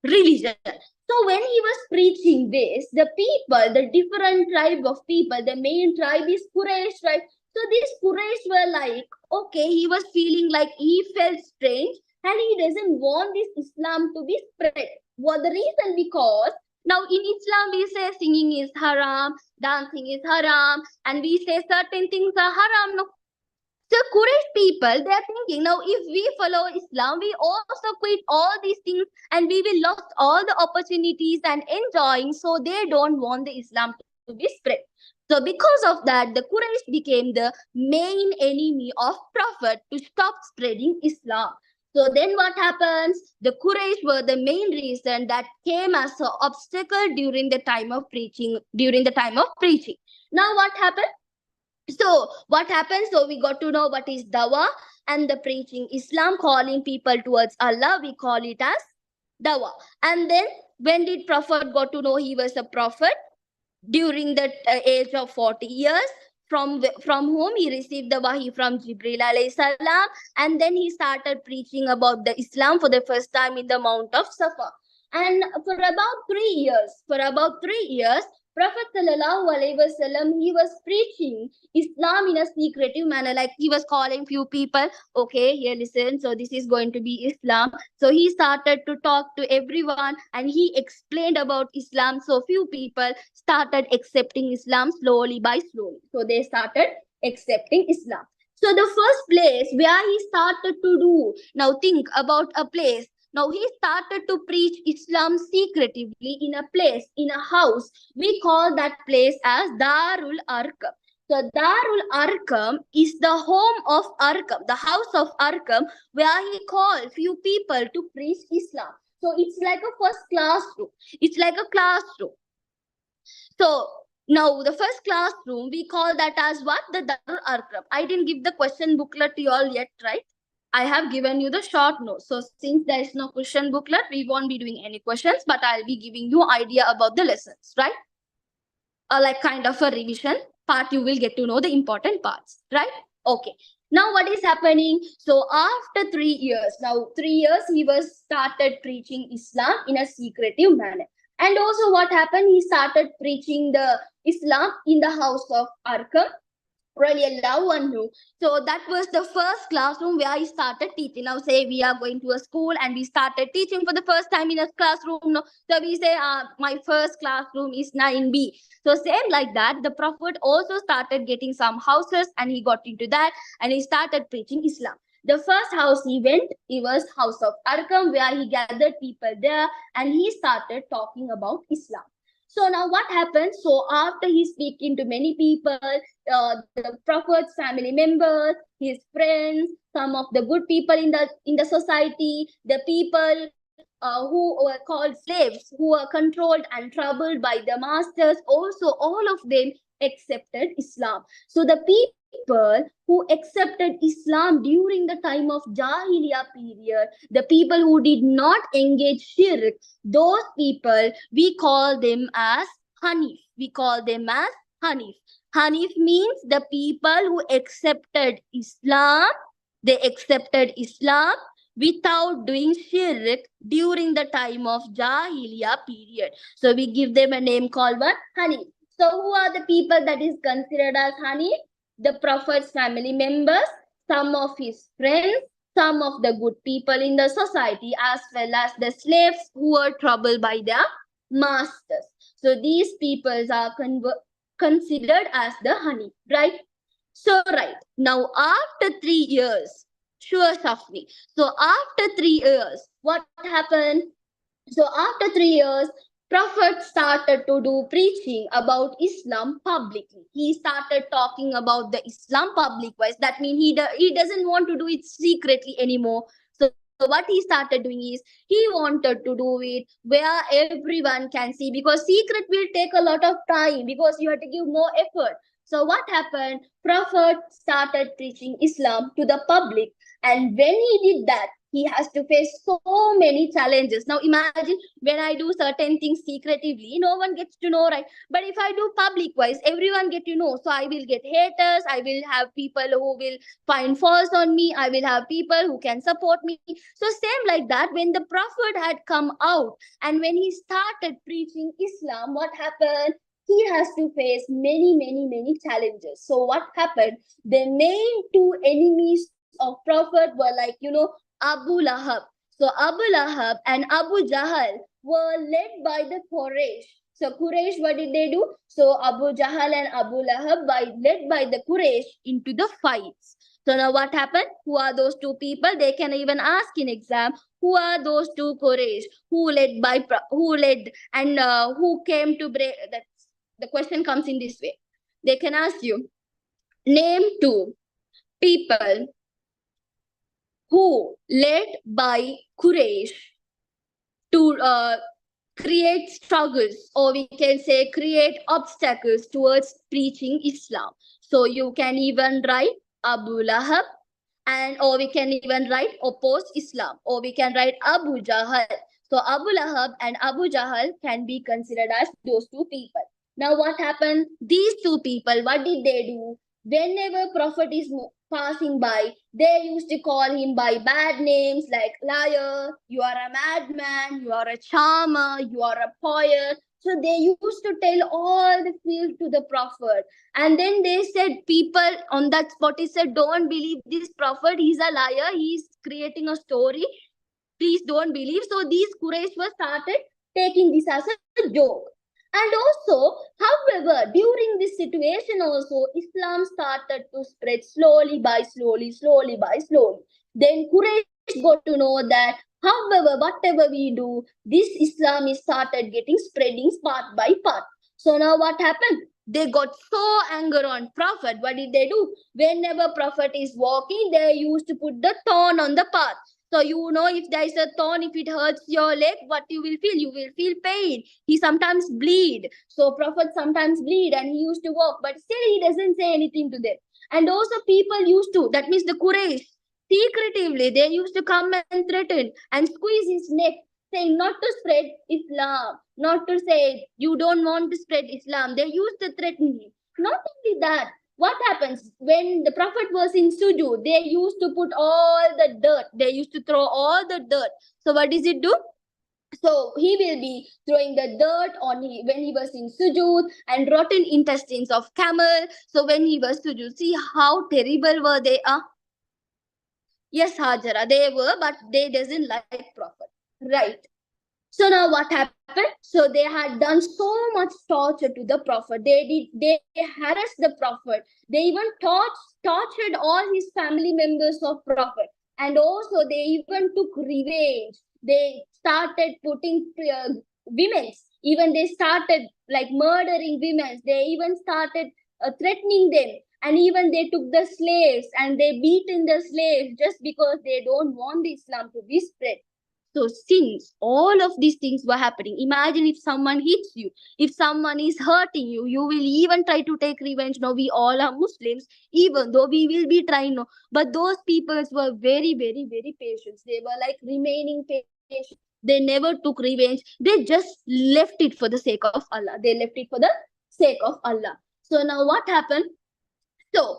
B: religion. So when he was preaching this, the people, the different tribe of people, the main tribe is Quraysh, right? So these Quraysh were like, okay, he was feeling like he felt strange, and he doesn't want this Islam to be spread. What the reason? Because now in Islam we say singing is haram, dancing is haram, and we say certain things are haram. No, so Quraysh people, they are thinking, now if we follow Islam, we also quit all these things, and we will lose all the opportunities and enjoying. So they don't want the Islam to be spread. So because of that, the Quraysh became the main enemy of Prophet to stop spreading Islam. So then what happens? The Quraysh were the main reason that came as an obstacle during the time of preaching. Now what happened? So what happens? So we got to know what is Dawah and the preaching Islam, calling people towards Allah. We call it as Dawah. And then when did Prophet got to know he was a prophet? During the age of 40 years. From whom he received the wahi from Jibril alayhi salam, and then he started preaching about the Islam for the first time in the Mount of Safa. And for about 3 years, Prophet sallallahu alaihi wasallam, he was preaching Islam in a secretive manner, like he was calling few people. Okay, here listen. So this is going to be Islam. So he started to talk to everyone, and he explained about Islam. So few people started accepting Islam slowly by slowly. So they started accepting Islam. So the first place where he started to do, now think about a place. Now he started to preach Islam secretively in a place, in a house. We call that place as Darul Arqam. So Darul Arqam is the home of Arqam, the house of Arqam, where he called few people to preach Islam. So it's like a first classroom. It's like a classroom. So now the first classroom, we call that as what? The Darul Arqam. I didn't give the question booklet to you all yet, right? I have given you the short notes. So since there is no question booklet, we won't be doing any questions, but I'll be giving you idea about the lessons, right? Like kind of a revision part, you will get to know the important parts, right? Okay. Now what is happening? So after 3 years, now 3 years he was started preaching Islam in a secretive manner. And also what happened? He started preaching the Islam in the house of Arqam. So that was the first classroom where I started teaching. Now say we are going to a school and we started teaching for the first time in a classroom. No, so we say my first classroom is 9B. So same like that, the Prophet also started getting some houses and he got into that and he started preaching Islam. The first house he went, it was house of Arqam, where he gathered people there and he started talking about Islam. So now what happened? So after he speaking to many people, the Prophet's family members, his friends, some of the good people in the society, the people who were called slaves, who were controlled and troubled by the masters, also all of them accepted Islam. So the people who accepted Islam during the time of Jahiliya period, the people who did not engage shirk, those people, we call them as Hanif. We call them as Hanif. Hanif means the people who accepted Islam. They accepted Islam without doing shirk during the time of Jahiliya period. So we give them a name called what? Hanif. So who are the people that is considered as Hanif? The Prophet's family members, some of his friends, some of the good people in the society, as well as the slaves who were troubled by their masters. So these peoples are considered as the Hanif, right? So right, now after 3 years, sure Shafni. So after 3 years, what happened? So after 3 years, Prophet started to do preaching about Islam publicly. He started talking about the Islam public wise. That means he doesn't want to do it secretly anymore. So what he started doing is he wanted to do it where everyone can see, because secret will take a lot of time because you have to give more effort. So what happened? Prophet started preaching Islam to the public, and when he did that, he has to face so many challenges. Now imagine, when I do certain things secretively, no one gets to know, right? But if I do public wise, everyone get to know. So I will get haters, I will have people who will find faults on me, I will have people who can support me. So same like that, when the Prophet had come out and when he started preaching Islam, what happened? He has to face many challenges. So what happened? The main two enemies of Prophet were like, Abu Lahab. So Abu Lahab and Abu Jahal were led by the Quraysh. So Quraysh, what did they do? So Abu Jahal and Abu Lahab led by the Quraysh into the fights. So now what happened? Who are those two people? They can even ask in exam. Who are those two Quraysh? Who led and who came to break? The question comes in this way. They can ask you, name two people who led by Quraysh to create struggles, or we can say create obstacles towards preaching Islam. So you can even write Abu Lahab, or we can even write oppose Islam, or we can write Abu Jahal. So Abu Lahab and Abu Jahal can be considered as those two people. Now what happened? These two people, what did they do? Whenever passing by, they used to call him by bad names like liar, you are a madman, you are a charmer, you are a poet. So they used to tell all the field to the prophet. And then they said, people on that spot, he said, don't believe this prophet, he's a liar, he's creating a story. Please don't believe. So these Quraysh were started taking this as a joke. And also, however, during this situation also, Islam started to spread slowly. Then Quraysh got to know that, however, whatever we do, this Islam is started getting spreading part by part. So now what happened? They got so angry on Prophet. What did they do? Whenever Prophet is walking, they used to put the thorn on the path. So you know, if there is a thorn, if it hurts your leg, what you will feel? You will feel pain. He sometimes bleed. So Prophet sometimes bleed and he used to walk, but still he doesn't say anything to them. And also people used to, that means the Quraysh, secretively, they used to come and threaten and squeeze his neck, saying not to spread Islam, not to say you don't want to spread Islam. They used to threaten him. Not only that, what happens when the prophet was in sujood? They used to put all the dirt. They used to throw all the dirt. So what does it do? So he will be throwing the dirt on when he was in sujood, and rotten intestines of camel. So when he was sujood, see how terrible were they? Yes, Hajara, they were, but they doesn't like prophet, right? So now what happened? So they had done so much torture to the prophet. They harassed the prophet. They even tortured all his family members of prophet. And also they even took revenge. They started putting women. Even they started like murdering women. They even started threatening them. And even they took the slaves and they beaten the slaves just because they don't want the Islam to be spread. So since all of these things were happening, imagine if someone hits you, if someone is hurting you, you will even try to take revenge. No, we all are Muslims, even though we will be trying. No, but those peoples were very, very, very patient. They were like remaining patient. They never took revenge. They just left it for the sake of Allah. They left it for the sake of Allah. So now what happened? So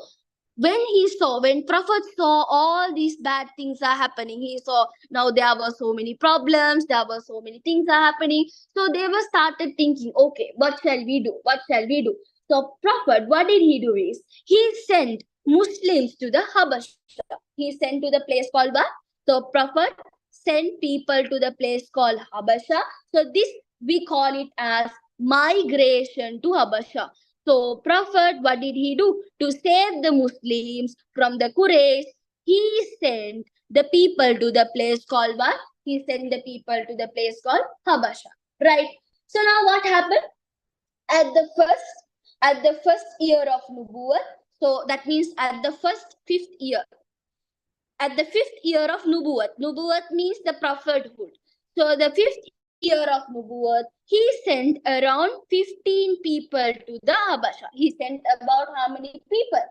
B: when Prophet saw all these bad things are happening, he saw now there were so many problems, there were so many things are happening. So they were started thinking, okay, what shall we do? What shall we do? So Prophet, what did he do is he sent Muslims to the Habasha. He sent to the place called what? So Prophet sent people to the place called Habasha. So this we call it as migration to Habasha. So Prophet, what did he do? To save the Muslims from the Quraysh, he sent the people to the place called what? He sent the people to the place called Habasha. Right? So now what happened? At the first year of Nubuwwat, so that means at the fifth year. At the fifth year of Nubuwwat means the prophethood. So the fifth year of Nubuwwat, he sent around 15 people to the Habasha. He sent about how many people?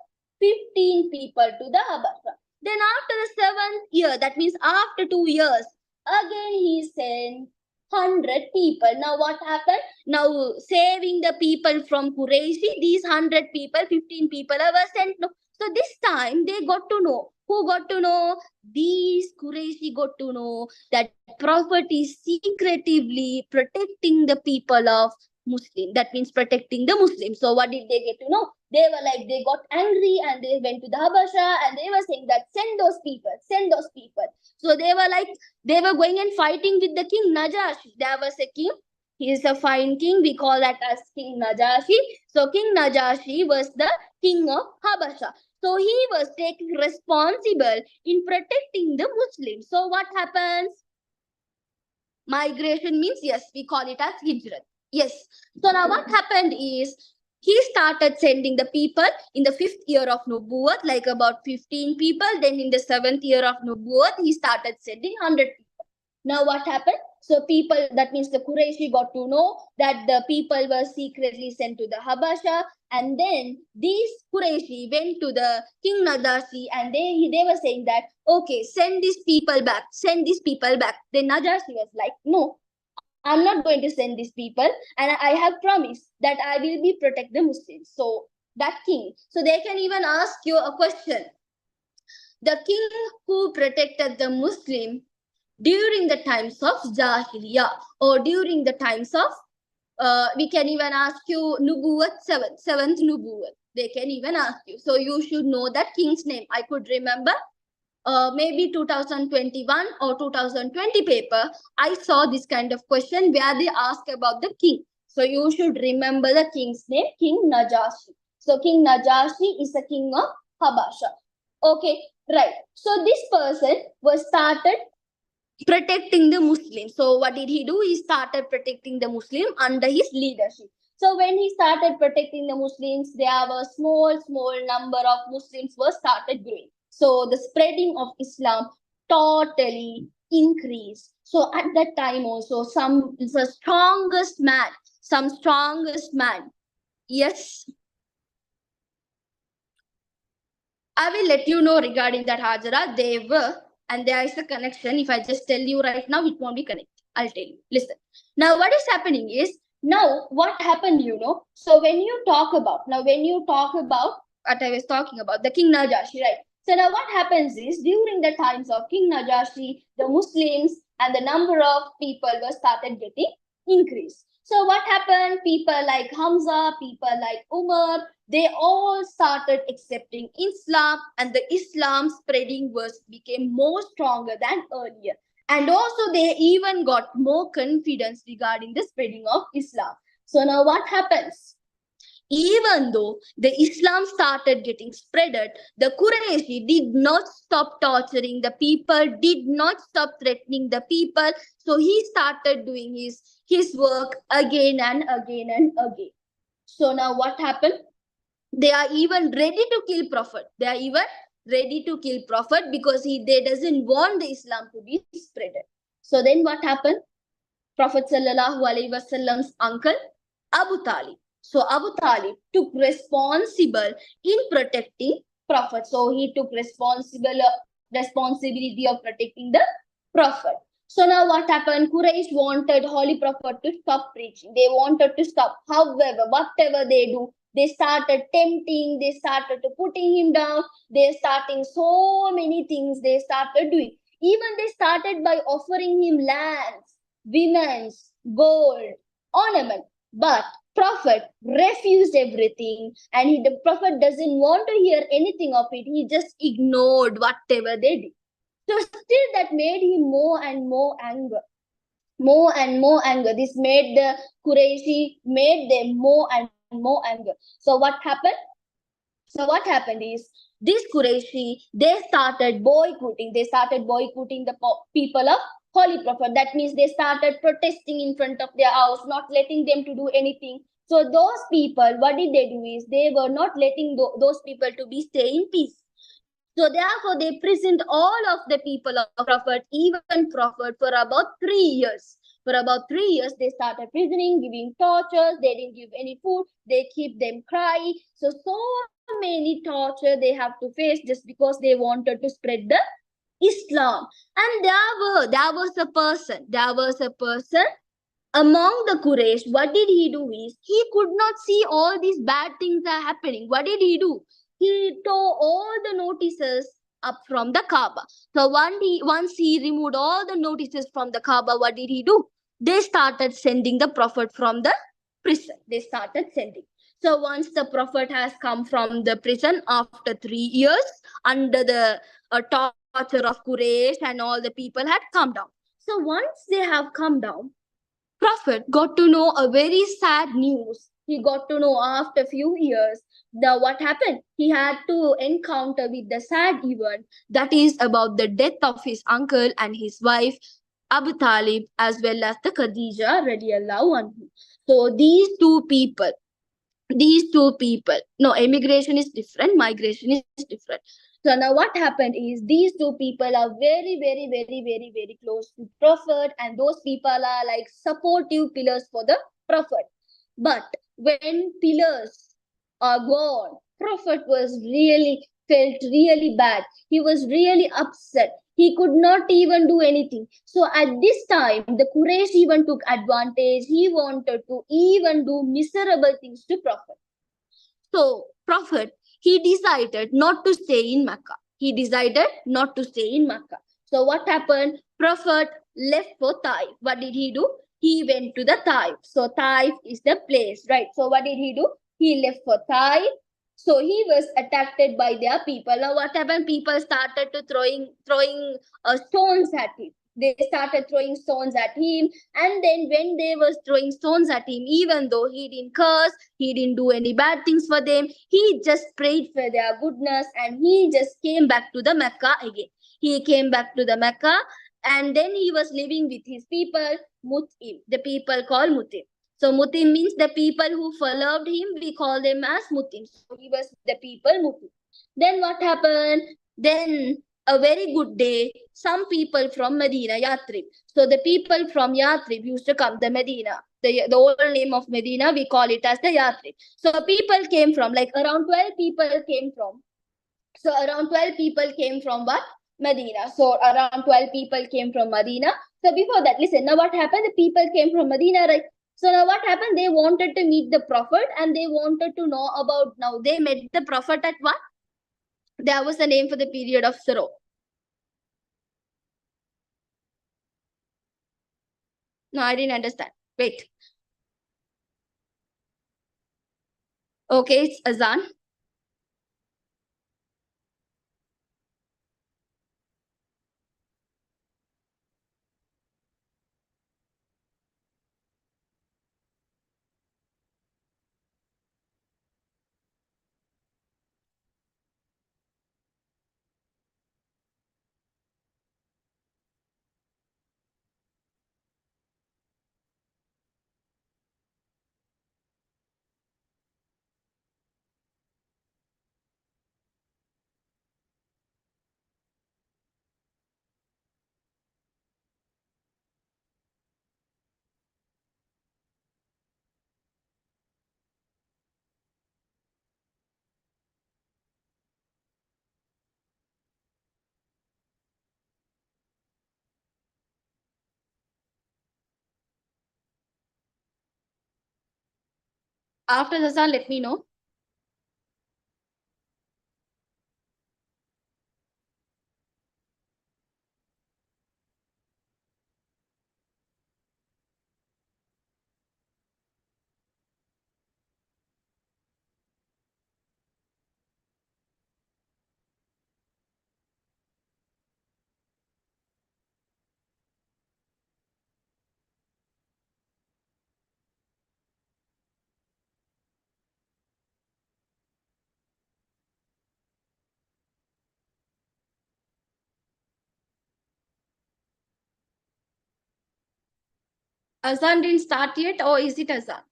B: 15 people to the Habasha. Then after the seventh year, that means after 2 years, again he sent 100 people. Now what happened? Now saving the people from Qurayshi, these 100 people, 15 people were sent. So this time they got to know. Who got to know? These Qurayshi got to know that Prophet is secretively protecting the people of Muslim. That means protecting the Muslims. So what did they get to know? They were like, they got angry and they went to the Habasha and they were saying that send those people, send those people. So they were like, they were going and fighting with the king Najashi. There was a king. He is a fine king. We call that as King Najashi. So King Najashi was the king of Habasha. So he was taking responsible in protecting the Muslims. So what happens? Migration means, yes, we call it as hijrat. Yes. So now what happened is he started sending the people in the fifth year of Nubuwwat, like about 15 people. Then in the seventh year of Nubuwwat, he started sending 100 people. Now what happened? So people, that means the Qurayshi got to know that the people were secretly sent to the Habasha. And then these Qurayshi went to the King Najashi and they were saying that, okay, send these people back, send these people back. Then Najashi was like, no, I'm not going to send these people, and I have promised that I will be protect the Muslims. So that king, so they can even ask you a question. The king who protected the Muslim during the times of Jahiliya, or during the times of, we can even ask you Nubuwat, seventh Nubuwat. They can even ask you. So you should know that king's name. I could remember maybe 2021 or 2020 paper, I saw this kind of question where they ask about the king. So you should remember the king's name, King Najashi. So King Najashi is the king of Habasha. Okay, right. So this person was started protecting the Muslims. So what did he do? He started protecting the Muslim under his leadership. So when he started protecting the Muslims, there were small number of Muslims were started growing. So the spreading of Islam totally increased. So at that time also, some strongest man. Yes, I will let you know regarding that, Hajara. They were, and there is a connection. If I just tell you right now, it won't be connected. I'll tell you. Listen. Now, what is happening is, now what happened, So when you talk about what I was talking about, the King Najashi, right? So now what happens is, during the times of King Najashi, the Muslims and the number of people were started getting increased. So what happened? People like Hamza, people like Umar, they all started accepting Islam, and the Islam spreading became more stronger than earlier. And also they even got more confidence regarding the spreading of Islam. So now what happens? Even though the Islam started getting spreaded, the Qurayshi did not stop torturing the people, did not stop threatening the people. So he started doing his work again and again and again. So now what happened? They are even ready to kill Prophet. They are even ready to kill Prophet because they doesn't want the Islam to be spreaded. So then what happened? Prophet Sallallahu Alaihi Wasallam's uncle, Abu Talib. So Abu Talib took responsible in protecting Prophet. So he took responsibility of protecting the Prophet. So now what happened? Quraysh wanted Holy Prophet to stop preaching. They wanted to stop. However, whatever they do, they started tempting, they started to putting him down, they starting so many things they started doing. Even they started by offering him lands, women's, gold, ornament. But Prophet refused everything, and the Prophet doesn't want to hear anything of it. He just ignored whatever they did. So still that made him more and more anger. More and more anger. This made the Qurayshi, made them more and more anger. So what happened? So what happened is, this Qurayshi, they started boycotting. They started boycotting the people of Holy Prophet. That means they started protesting in front of their house, not letting them to do anything. So those people, what did they do is, they were not letting those people to be stay in peace. So therefore, they prisoned all of the people of Prophet, even Prophet, for about 3 years. For about 3 years, they started prisoning, giving tortures. They didn't give any food. They keep them crying. So many torture they have to face just because they wanted to spread the Islam. And there was a person among the Quraysh. What did he do is, he could not see all these bad things are happening. What did he do? He tore all the notices up from the Kaaba. So once he removed all the notices from the Kaaba, what did he do? They started sending the Prophet from the prison. They started sending. So once the Prophet has come from the prison after 3 years, under the torture of Quraysh, and all the people had come down. So once they have come down, Prophet got to know a very sad news. He got to know after few years what happened. He had to encounter with the sad event, that is about the death of his uncle and his wife Abu Talib, as well as the Khadija radiallahu anhu. So these two people, no, immigration is different, migration is different. So now what happened is, these two people are very close to Prophet, and those people are like supportive pillars for the Prophet. But when pillars are gone, Prophet felt really bad. He was really upset. He could not even do anything. So at this time, the Quraysh even took advantage. He wanted to even do miserable things to Prophet. So Prophet, he decided not to stay in Mecca. he decided not to stay in Makkah. So what happened? Prophet left for Taif. What did he do? He went to the Taif. So Taif is the place, right? So what did he do? He left for Taif. So he was attacked by their people. Now what happened? People started to throwing stones at him. They started throwing stones at him, and then when they was throwing stones at him, even though he didn't curse, he didn't do any bad things for them, he just prayed for their goodness, and he just came back to the Mecca again. He came back to the Mecca, and then he was living with his people, Mutim. The people called Mutim. So Mutim means the people who followed him, we call them as Mutim. So he was with the people Mutim. Then what happened? Then a very good day, some people from Medina, Yathrib. So the people from Yathrib used to come to Medina. The old name of Medina, we call it as the Yathrib. So people came from, like around 12 people came from. So around 12 people came from what? Medina. So around 12 people came from Medina. So before that, listen, now what happened? The people came from Medina, right? So now what happened? They wanted to meet the Prophet, and they wanted to know about, now they met the Prophet at what? That was the name for the period of Siro. No, I didn't understand. Wait. Okay, it's Azan. After Azan, let me know. Azan didn't start yet, or is it Azan?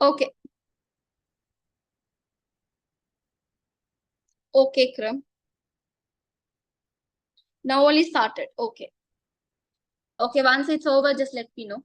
B: Okay. Okay, Kram. Now only started. Okay. Okay, once it's over, just let me know.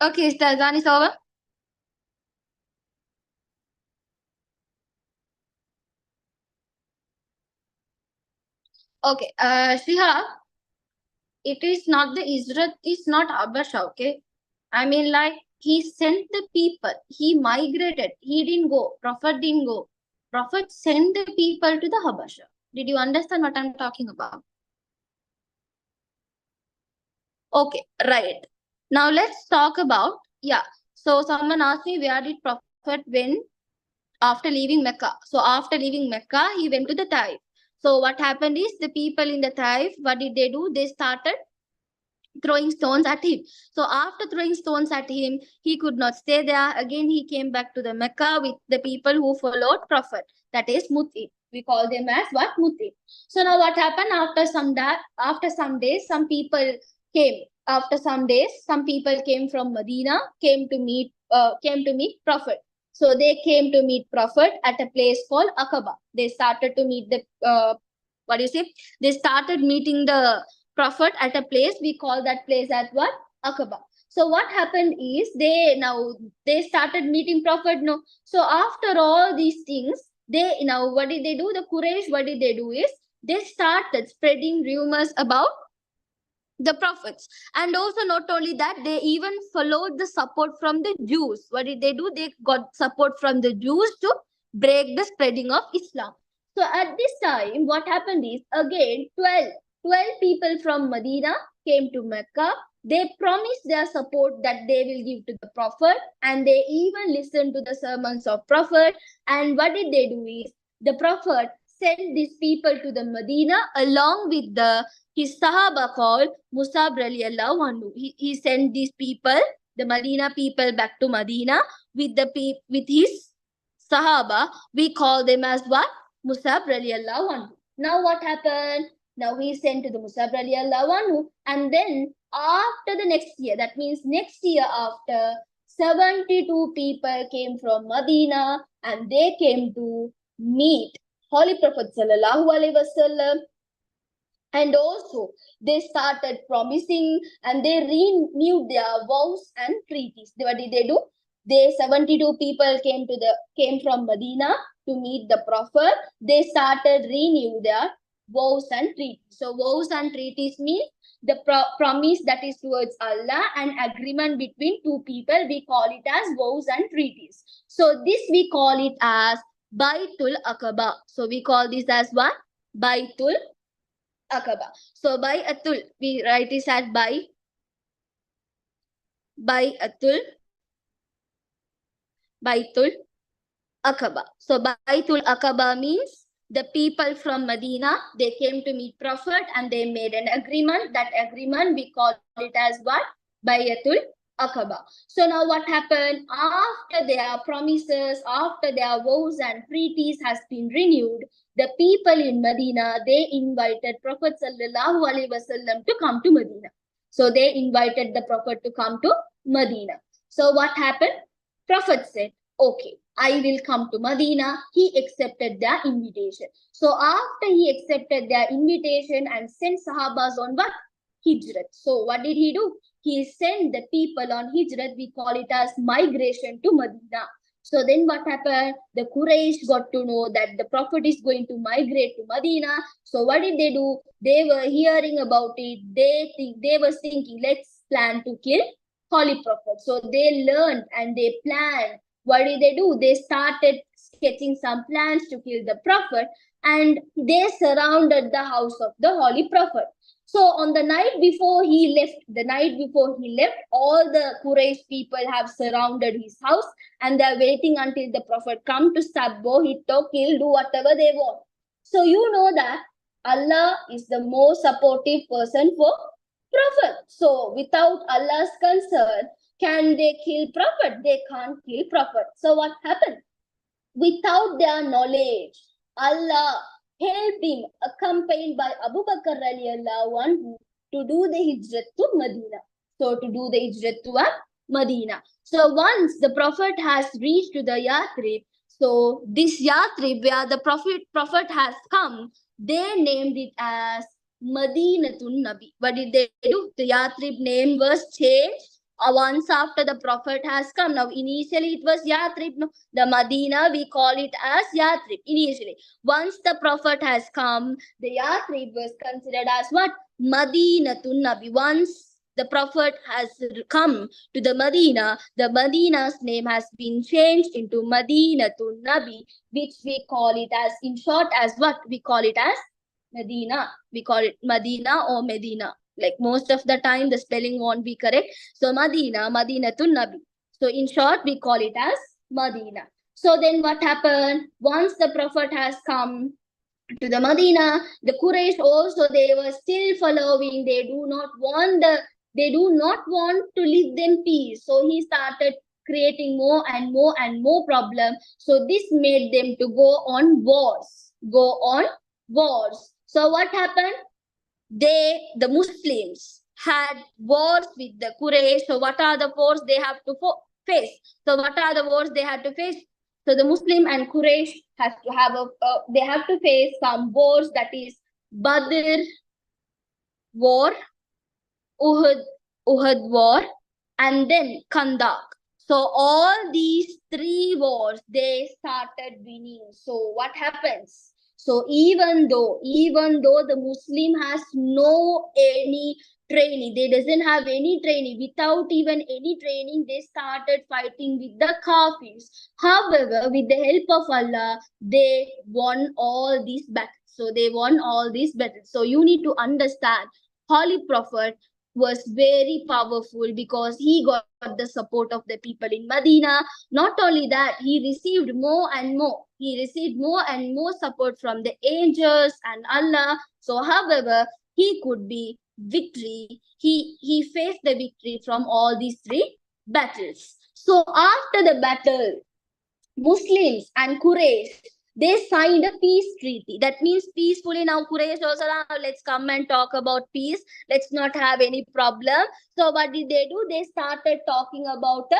A: Okay, is the azan is over? Okay, Shriha, it is not the Israel, it's not Habasha, okay? I mean, like, he sent the people, he migrated, he didn't go, Prophet didn't go. Prophet sent the people to the Habasha. Did you understand what I'm talking about? Okay, right. Now let's talk about, yeah. So someone asked me, where did Prophet went after leaving Mecca? So after leaving Mecca, he went to the Taif. So what happened is the people in the Taif, what did they do? They started throwing stones at him. So after throwing stones at him, he could not stay there. Again, he came back to the Mecca with the people who followed Prophet. That is Muti. We call them as what? Muti. So now what happened after some days, some people came. After some days, some people came from Medina, came to meet Prophet. So they came to meet Prophet at a place called Aqaba. They started to meet the what do you say? They started meeting the Prophet at a place. We call that place as what? Aqaba. So what happened is they started meeting Prophet. No. So after all these things, they now what did they do? The Quraysh, what did they do is they started spreading rumors about the prophets. And also not only that, they even followed the support from the Jews. What did they do? They got support from the Jews to break the spreading of Islam. So at this time, what happened is again 12 people from Medina came to Mecca. They promised their support that they will give to the Prophet, and they even listened to the sermons of Prophet. And what did they do is the Prophet sent these people to the Medina along with his Sahaba called Musab radiallahu anhu. He sent these people, the Medina people, back to Medina with his Sahaba. We call them as what? Musab radiallahu anhu. Now what happened? Now he sent to the Musab radiallahu anhu, and then after the next year, that means next year after, 72 people came from Medina and they came to meet Holy Prophet sallallahu alaihi wasallam. And also they started promising and they renewed their vows and treaties. What did they do? They 72 people came from Medina to meet the Prophet. They started renew their vows and treaties. So vows and treaties means the promise that is towards Allah and agreement between two people. We call it as vows and treaties. So this we call it as Baitul Aqaba. So we call this as what? Baitul Aqaba. So Bai'atul, we write this as Bai'atul Aqaba. So Baitul Aqaba means the people from Medina, they came to meet Prophet and they made an agreement. That agreement we call it as what? Bai'atul Aqaba. So now what happened? After their promises, after their vows and treaties has been renewed, the people in Medina, they invited Prophet sallallahu alaihi wasallam to come to Medina. So they invited the Prophet to come to Medina. So what happened? Prophet said, okay, I will come to Medina. He accepted their invitation. So after he accepted their invitation and sent Sahabas on what? Hijrat. So what did he do? He sent the people on Hijrat. We call it as migration to Medina. So then what happened? The Quraysh got to know that the Prophet is going to migrate to Medina. So what did they do? They were hearing about it. They were thinking, let's plan to kill Holy Prophet. So they learned and they planned. What did they do? They started sketching some plans to kill the Prophet, and they surrounded the house of the Holy Prophet. So on the night before he left, all the Quraysh people have surrounded his house and they're waiting until the Prophet come to sabbo, hit or kill, do whatever they want. So you know that Allah is the most supportive person for Prophet. So without Allah's concern, can they kill Prophet? They can't kill Prophet. So what happened? Without their knowledge, Allah helped him, accompanied by Abu Bakr radiallahu anhu, to do the hijrat to Medina. So to do the hijrat to Medina. So once the Prophet has reached to the Yathrib, so this Yathrib where the Prophet has come, they named it as Madinatun Nabi. What did they do? The Yathrib name was changed
B: once after the Prophet has come. Now, initially it was Yathrib. No, the Medina, we call it as Yathrib initially. Once the Prophet has come, the Yathrib was considered as what? Madinatun Nabi. Once the Prophet has come to the Medina's name has been changed into Madinatun Nabi, which we call it as, in short, as what? We call it as Medina. We call it Medina or Medina. Like most of the time, the spelling won't be correct. So Madinatun Nabi. So in short, we call it as Medina. So then what happened? Once the Prophet has come to the Medina, the Quraysh also, they were still following. They do not want to leave them peace. So he started creating more and more and more problems. So this made them to go on wars. Go on wars. So what happened? The Muslims had wars with the Quraysh. So what are the wars they have to face? So what are the wars they had to face? So the Muslim and Quraysh has to have they have to face some wars, that is Badr war, Uhud war, and then Khandak. So all these three wars, they started winning. So what happens? So even though the Muslim has no any training, they doesn't have any training, without even any training, they started fighting with the Kafirs. However, with the help of Allah, they won all these battles. So they won all these battles. So you need to understand, Holy Prophet was very powerful because he got the support of the people in Medina. Not only that, he received more and more. He received more and more support from the angels and Allah. So, however, he could be victory. He faced the victory from all these three battles. So, after the battle, Muslims and Quraysh, they signed a peace treaty. That means peacefully. Now Quraysh also, now let's come and talk about peace. Let's not have any problem. So what did they do? They started talking about a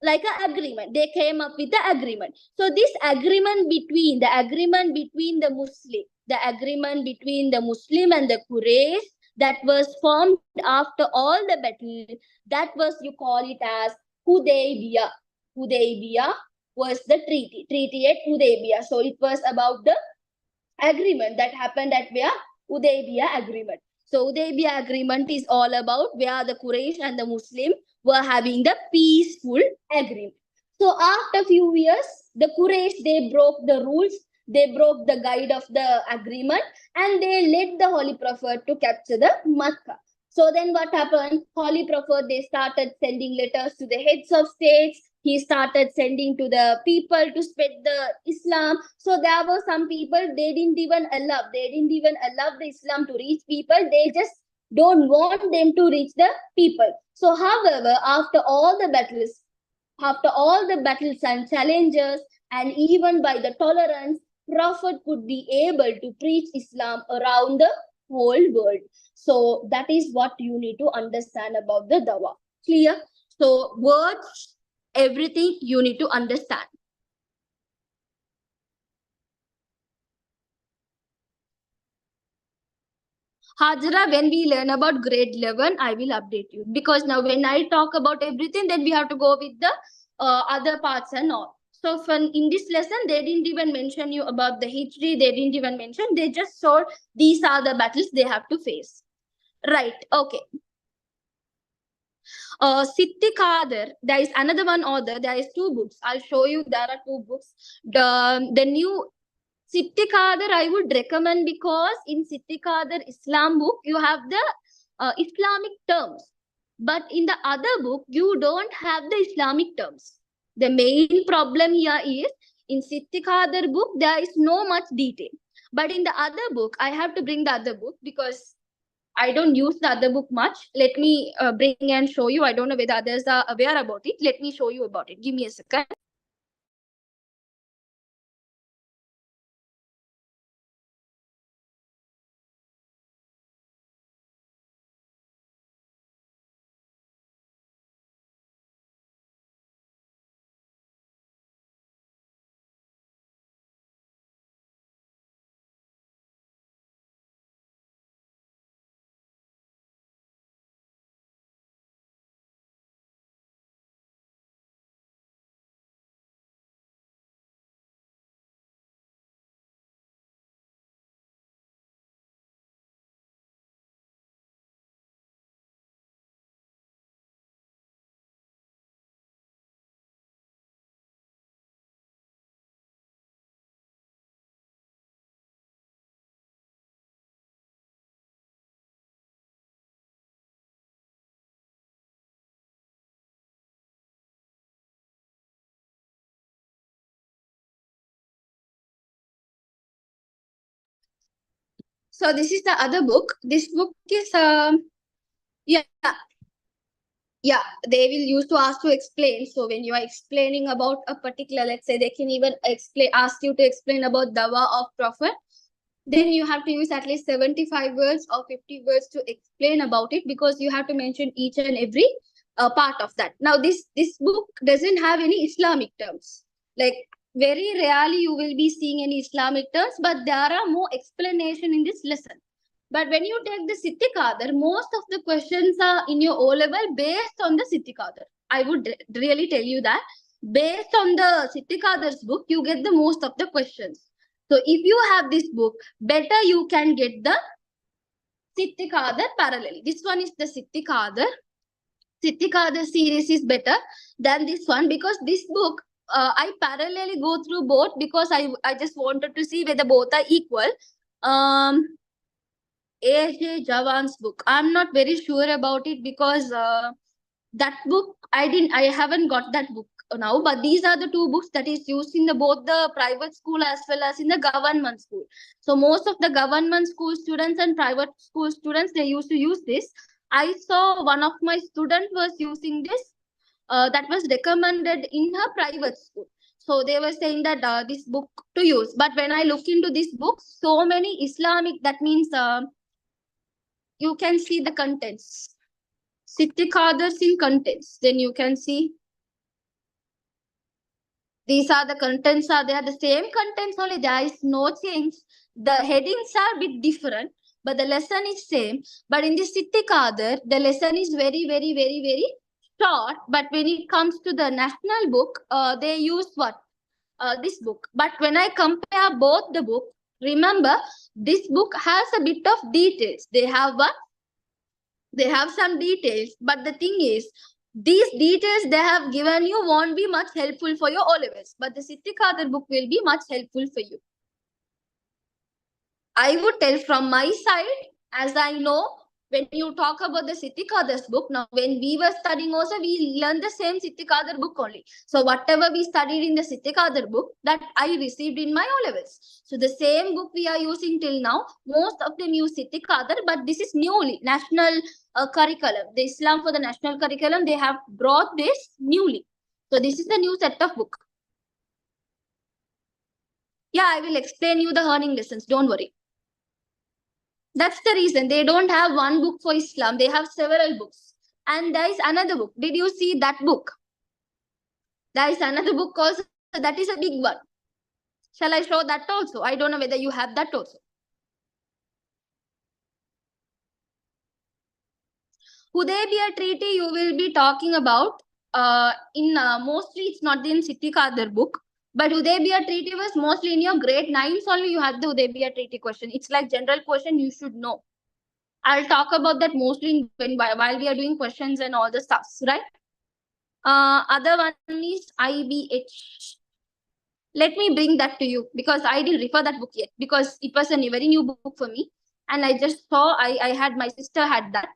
B: like an agreement. They came up with the agreement. So this agreement between the Muslim and the Quraysh, that was formed after all the battle. That was, you call it as Hudaybiyah. Hudaybiyah was the treaty at Hudaybiyah. So it was about the agreement that happened at where? Hudaybiyah agreement. So Hudaybiyah agreement is all about where the Quraysh and the Muslim were having the peaceful agreement. So after few years, the Quraysh, they broke the rules, they broke the guide of the agreement, and they led the Holy Prophet to capture the Makkah. So then what happened? Holy Prophet, they started sending letters to the heads of states. He started sending to the people to spread the Islam. So there were some people, they didn't even allow the Islam to reach people. They just don't want them to reach the people. So however, after all the battles and challenges, and even by the tolerance, Prophet could be able to preach Islam around the whole world. So that is what you need to understand about the Dawah. Clear? So words, everything you need to understand. Hajra, when we learn about grade 11, I will update you. Because now when I talk about everything, then we have to go with the other parts and all. So in this lesson, they didn't even mention you about the history. They didn't even mention. They just saw these are the battles they have to face. Right. Okay. Sitti Kader, there is another one author. There is two books. I'll show you. There are two books. The new Sitti Kader I would recommend, because in Sitti Kader Islam book you have the Islamic terms, but in the other book you don't have the Islamic terms. The main problem here is in Sitti Kader book there is no much detail, but in the other book I have to bring the other book because I don't use the other book much. Let me bring and show you. I don't know whether others are aware about it. Let me show you about it. Give me a second.
A: So this is the other book. This book is yeah, yeah, they will use to ask to explain. So when you are explaining about a particular, let's say, they can even ask you to explain about Dawah of Prophet. Then you have to use at least 75 words or 50 words to explain about it, because you have to mention each and every part of that. Now this book doesn't have any Islamic terms. Like, very rarely you will be seeing any Islamic terms, but there are more explanation in this lesson. But when you take the Siddhi Qadar, most of the questions are in your O level based on the Siddhi Qadar. I would really tell you that based on the Siddhi Qadar's book, you get the most of the questions. So if you have this book, better you can get the Siddhi Qadar parallelly. This one is the Siddhi Qadar. Siddhi Qadar series is better than this one, because this book, I parallelly go through both, because I just wanted to see whether both are equal. A.J. Jawan's book, I'm not very sure about it, because that book I haven't got that book now. But these are the two books that is used in the both the private school as well as in the government school. So most of the government school students and private school students, they used to use this. I saw one of my student was using this, that was recommended in her private school. So they were saying that this book to use. But when I look into this book, so many Islamic, that means you can see the contents. Siddhi Qadars in contents. Then you can see these are the contents, are there the same contents only, there is no change. The headings are a bit different, but the lesson is same. But in the Siddhi Qadar, the lesson is very short. But when it comes to the national book, they use what? This book. But when I compare both the book, remember, this book has a bit of details. They have what? They have some details, but the thing is, these details they have given you won't be much helpful for your O levels, but the Siddhi Qadar book will be much helpful for you. I would tell from my side, as I know, when you talk about the Siddhi Qadar's book, now when we were studying also, we learned the same Siddhi Qadar book only. So whatever we studied in the Siddhi Qadar book, that I received in my O levels. So the same book we are using till now, most of them use Siddhi Qadar, but this is newly national curriculum. The Islam for the national curriculum, they have brought this newly. So this is the new set of book. Yeah, I will explain you the earning lessons. Don't worry. That's the reason they don't have one book for Islam. They have several books. And there is another book. Did you see that book? There is another book also. That is a big one. Shall I show that also? I don't know whether you have that also. Hudaybiyah Treaty you will be talking about. Mostly it's not in Siddhi Qadar book. But Hudaybiyah Treaty was mostly in your grade 9s only you had the Hudaybiyah Treaty question. It's like general question you should know. I'll talk about that mostly while we are doing questions and all the stuffs, right? Other one is IBH. Let me bring that to you, because I didn't refer that book yet, because it was a very new book for me. And I just saw, I had, my sister had that.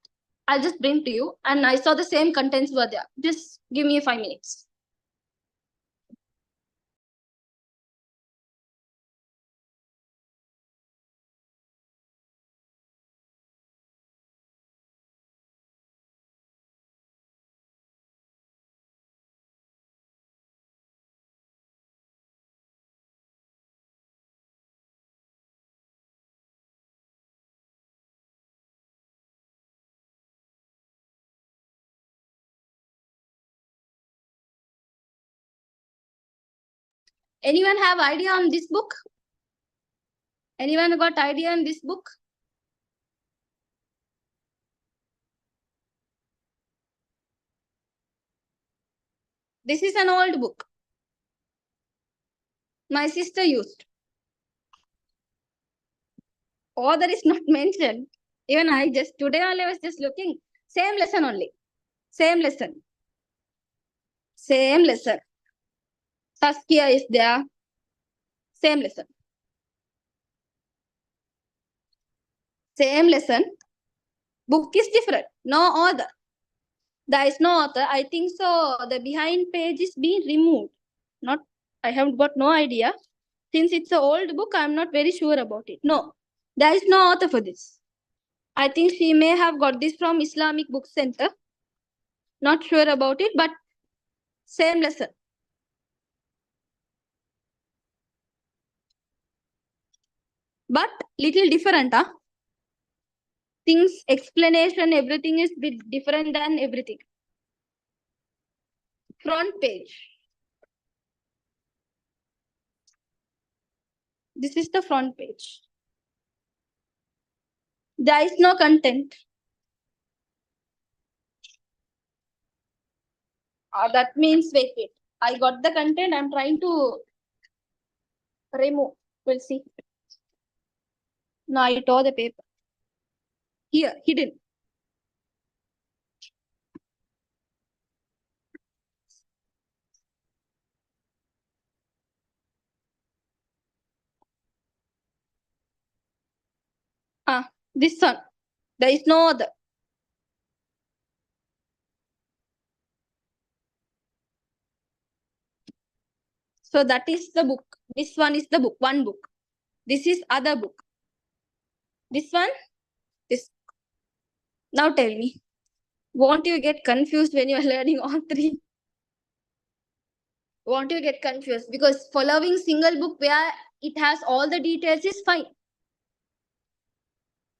A: I'll just bring to you. And I saw the same contents were there. Just give me 5 minutes. Anyone have idea on this book? Anyone got idea on this book? This is an old book. My sister used. Author is not mentioned. Even I just, today only I was just looking. Same lesson only. Same lesson. Same lesson. Saskia is there. Same lesson. Same lesson. Book is different. No author. There is no author. I think so. The behind page is being removed. I have got no idea. Since it's an old book, I'm not very sure about it. No.
B: There is no author for this. I think she may have got this from Islamic Book Center. Not sure about it, but same lesson. But little different, huh? Things, explanation, everything is bit different than everything. Front page. This is the front page. There is no content. That means, wait. I got the content. I'm trying to remove. We'll see. Now I tore the paper. Here, hidden. This one. There is no other. So that is the book. This one is the book. One book. This is other book. This one. This. Now tell me. Won't you get confused when you are learning all three? Won't you get confused? Because following single book where it has all the details is fine.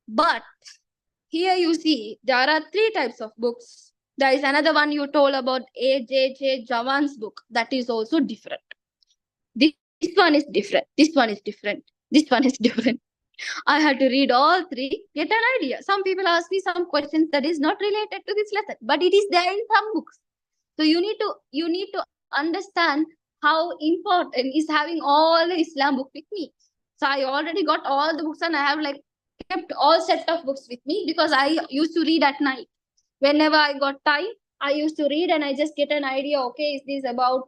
B: But here you see there are three types of books. There is another one you told about A.J.J. Jawan's book. That is also different. This one is different. This one is different. This one is different. I had to read all three, get an idea. Some people ask me some questions that is not related to this lesson, but it is there in some books. So you need to understand how important is having all the Islam book with me. So I already got all the books and I have like kept all set of books with me because I used to read at night. Whenever I got time, I used to read and I just get an idea. Okay, is this about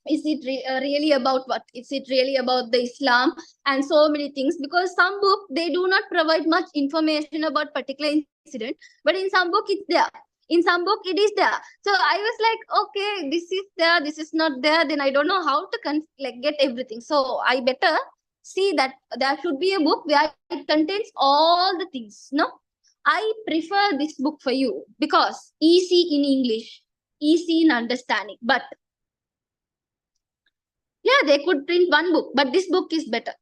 B: is it really about what? Is it really about the Islam and so many things? Because some book they do not provide much information about particular incident, but in some book it's there. In some book it is there. So I was like, okay, this is there, this is not there. Then I don't know how to get everything. So I better see that there should be a book where it contains all the things. No, I prefer this book for you because easy in English, easy in understanding, but yeah, they could print one book, but this book is better.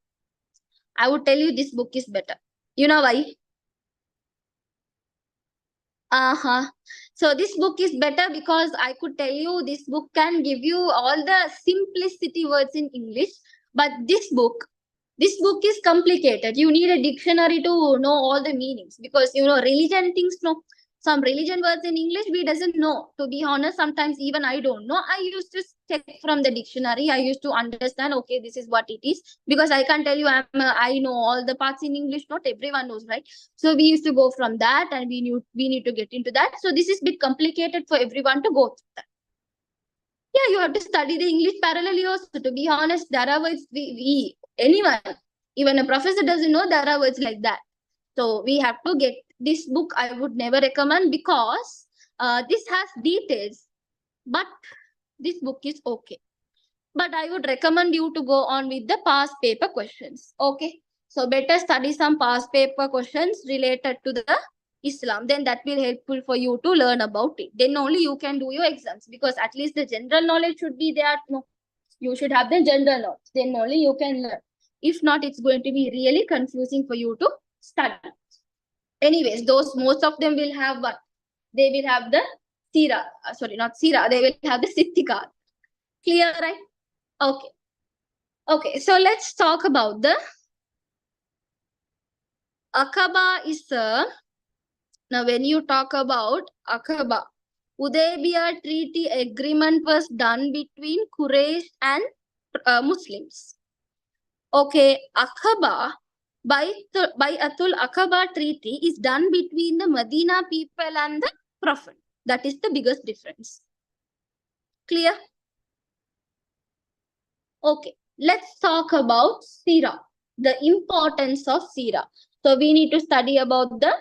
B: I would tell you this book is better. You know why? So this book is better because I could tell you this book can give you all the simplicity words in English, but this book is complicated. You need a dictionary to know all the meanings because religion things. No, some religion words in English we doesn't know. To be honest, sometimes even I don't know. I used to check from the dictionary. I used to understand. Okay, this is what it is because I can't tell you I know all the parts in English. Not everyone knows, right? So we used to go from that, and we need to get into that. So this is a bit complicated for everyone to go through that. Yeah, you have to study the English parallelly also. To be honest, there are words anyone, even a professor doesn't know there are words like that. So we have to get this book. I would never recommend because this has details, but this book is okay. But I would recommend you to go on with the past paper questions. Okay. So better study some past paper questions related to the Islam. Then that will helpful for you to learn about it. Then only you can do your exams because at least the general knowledge should be there. No, you should have the general knowledge. Then only you can learn. If not, it's going to be really confusing for you to study. Anyways, most of them will have what? They will have the Seerah. Sorry, not Seerah. They will have the Sittika. Clear, right? Okay. Okay, so let's talk about the Aqaba is now when you talk about Aqaba, Hudaybiyah treaty agreement was done between Quraysh and Muslims. Okay, Aqaba by Atul Aqaba treaty is done between the Medina people and the Prophet. That is the biggest difference. Clear? Okay, let's talk about Seerah, the importance of Seerah. So we need to study about the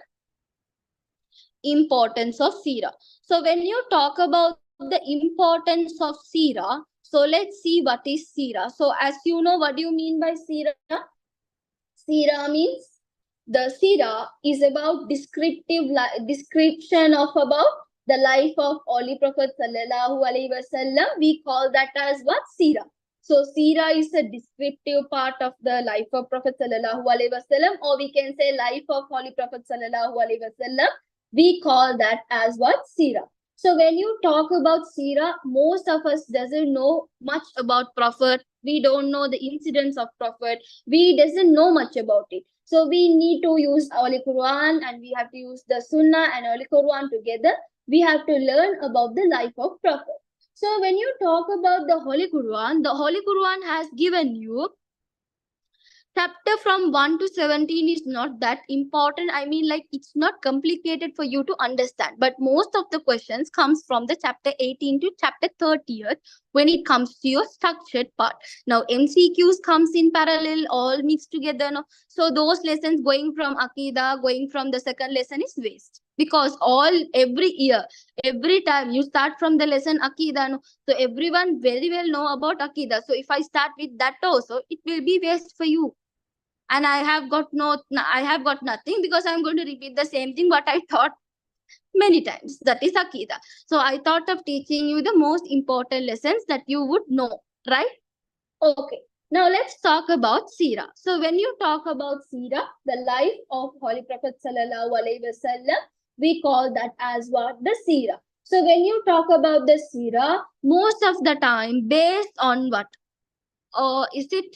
B: importance of Seerah. So when you talk about the importance of Seerah, so let's see what is Seerah. So as you know, what do you mean by Seerah? Seerah means the Seerah is about description of about the life of Holy Prophet Sallallahu Alaihi Wasallam. We call that as what? Seerah. So Seerah is a descriptive part of the life of Prophet Sallallahu Alaihi Wasallam, or we can say life of Holy Prophet Sallallahu Alaihi Wasallam. We call that as what? Seerah. So when you talk about Seerah, most of us doesn't know much about Prophet. We don't know the incidents of Prophet. We doesn't know much about it. So we need to use Holy Quran, and we have to use the Sunnah and Holy Quran together. We have to learn about the life of Prophet. So when you talk about the Holy Quran has given you chapter from 1 to 17 is not that important. I mean, like, it's not complicated for you to understand, but most of the questions comes from the chapter 18 to chapter 30th when it comes to your structured part. Now MCQs comes in parallel, all mixed together, no? So those lessons going from Akida, going from the second lesson is waste, because every year, every time you start from the lesson Akida, no? So everyone very well know about Akida. So if I start with that also, it will be waste for you, and I have got nothing, because I'm going to repeat the same thing what I taught many times. That is Akida. So I thought of teaching you the most important lessons that you would know, right? Okay. Now let's talk about Seerah. So when you talk about Seerah, the life of Holy Prophet Sallallahu Alaihi Wasallam, we call that as what? The Seerah. So when you talk about the Seerah, most of the time based on what? Is it?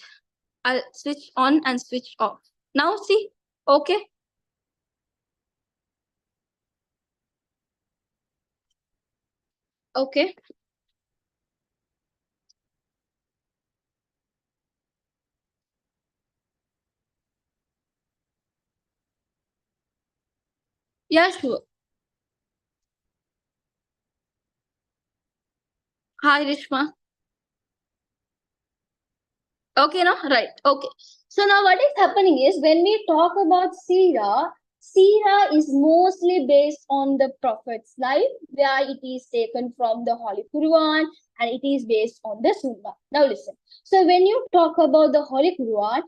B: I'll switch on and switch off. Now see, okay. Okay. Yeah, sure. Hi, Rishma. Okay, no? Right. Okay. So now what is happening is, when we talk about Seerah, Seerah is mostly based on the Prophet's life, where it is taken from the Holy Quran, and it is based on the Sunnah. Now listen. So when you talk about the Holy Quran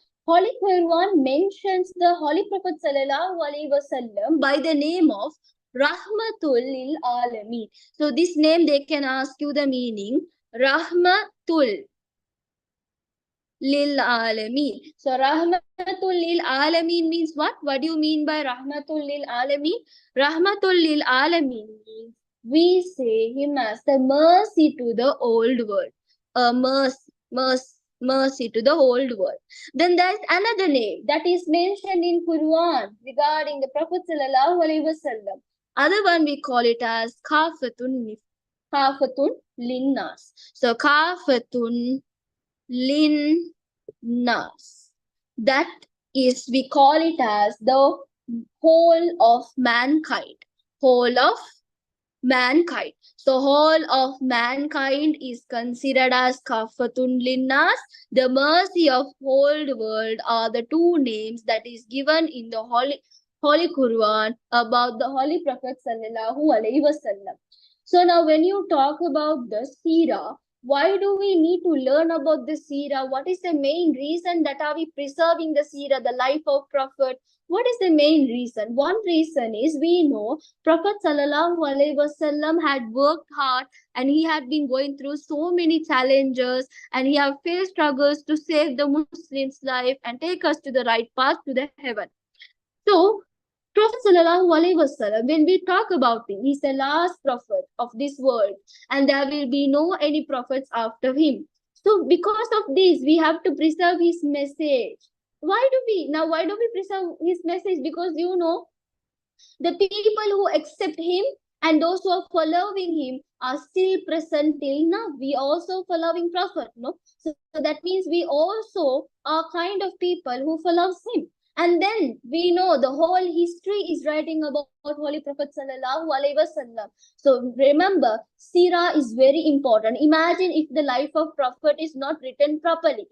B: mentions the Holy Prophet Sallallahu Alaihi Wasallam by the name of Rahmatul Lil Alameen. So this name, they can ask you the meaning. Rahmatul Lil Alameen. So Rahmatul Lil Alameen means what? What do you mean by Rahmatul Lil Alameen? Rahmatul Lil Alameen means we say him as the mercy to the old world. A mercy to the old world. Then there's another name that is mentioned in Quran regarding the Prophet Sallallahu Alaihi Wasallam. Other one we call it as Kafatun Linnas. So Kafatun Linnas. That is, we call it as the whole of mankind. Whole of mankind. So whole of mankind is considered as Kafatun Linnas. The mercy of whole world are the two names that is given in the Holy Quran about the Holy Prophet Sallallahu Alaihi Wasallam. So now when you talk about the Seerah, why do we need to learn about the Seerah? What is the main reason that are we preserving the Seerah, the life of Prophet? What is the main reason? One reason is, we know Prophet Sallallahu Alaihi Wasallam had worked hard, and he had been going through so many challenges, and he have faced struggles to save the Muslims' life and take us to the right path to the heaven. So Prophet Sallallahu Alaihi Wasallam, when we talk about him, he's the last prophet of this world, and there will be no any prophets after him. So because of this, we have to preserve his message. Why do we preserve his message? Because the people who accept him and those who are following him are still present till now. We also following Prophet, no? So that means we also are kind of people who follows him. And then we know the whole history is writing about Holy Prophet Sallallahu Alaihi Wasallam. So remember, Seerah is very important. Imagine if the life of Prophet is not written properly.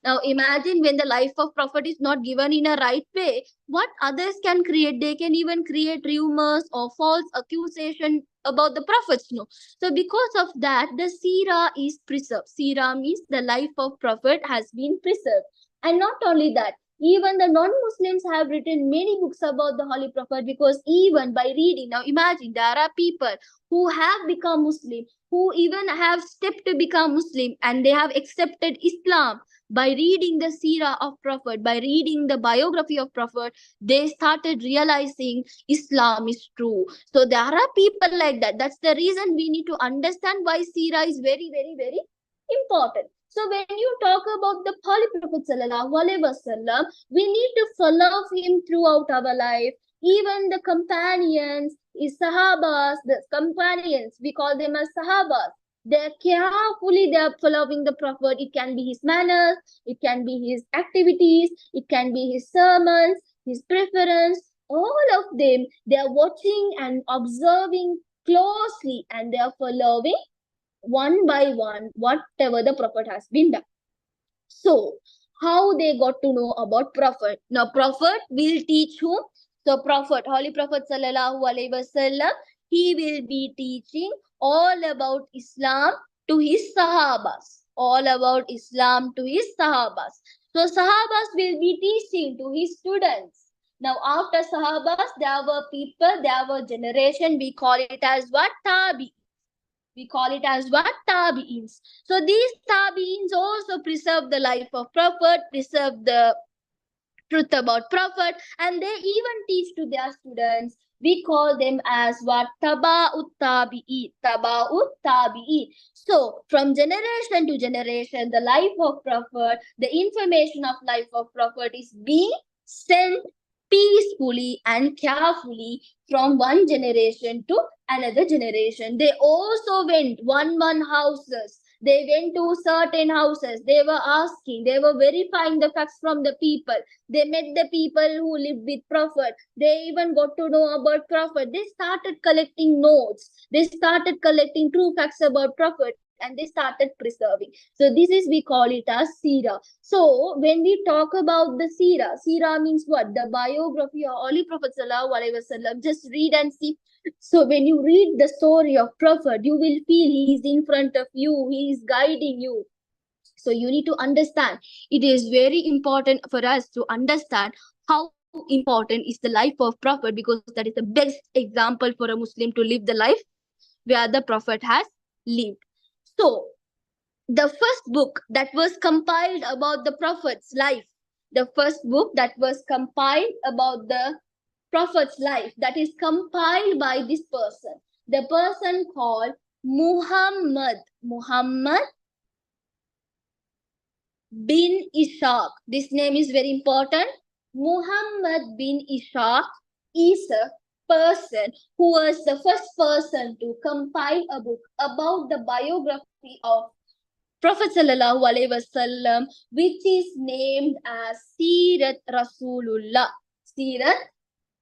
B: Now imagine when the life of Prophet is not given in a right way, what others can create. They can even create rumors or false accusation about the prophets. No. So because of that, the Seerah is preserved. Seerah means the life of Prophet has been preserved. And not only that, even the non-Muslims have written many books about the Holy Prophet, because even by reading, now imagine there are people who have become Muslim, who even have stepped to become Muslim, and they have accepted Islam by reading the Seerah of Prophet, by reading the biography of Prophet. They started realizing Islam is true. So there are people like that. That's the reason we need to understand why Seerah is very, very, very important. So when you talk about the Holy Prophet Sallallahu Alaihi Wasallam, we need to follow him throughout our life. Even the companions, his Sahabas, the companions, we call them as Sahabas. They're carefully, they're following the Prophet. It can be his manners, it can be his activities, it can be his sermons, his preference. All of them, they're watching and observing closely, and they're following one by one whatever the Prophet has been done. So how they got to know about Prophet? Now Prophet will teach whom? So Prophet, Holy Prophet Sallallahu Alaihi Wasallam, he will be teaching all about Islam to his Sahabas. All about Islam to his Sahabas. So Sahabas will be teaching to his students. Now after Sahabas, there were people, there were generation, we call it as what? Tabi. We call it as what? Tabi'ins. So these Tabi'ins also preserve the life of Prophet, preserve the truth about Prophet, and they even teach to their students. We call them as what? Taba'ut Tabi'i. Taba'ut Tabi'i. So from generation to generation, the life of Prophet, the information of life of Prophet is being sent peacefully and carefully from one generation to another generation. They also went one houses. They went to certain houses. They were asking, they were verifying the facts from the people. They met the people who lived with Prophet. They even got to know about Prophet. They started collecting notes. They started collecting true facts about Prophet, and they started preserving. So this is, we call it as Seerah. So when we talk about the Seerah, Seerah means what? The biography of Holy Prophet Sallallahu Alaihi Wasallam. Just read and see. So when you read the story of Prophet, you will feel he is in front of you, he is guiding you. So you need to understand, it is very important for us to understand how important is the life of Prophet, because that is the best example for a Muslim to live the life where the Prophet has lived. So the first book that was compiled about the Prophet's life, the first book that was compiled about the Prophet's life, that is compiled by this person, the person called Muhammad bin Ishaq. This name is very important. Muhammad bin Ishaq is a person who was the first person to compile a book about the biography of Prophet Sallallahu Alaihi Wasallam, which is named as Seerat Rasulullah. Seerat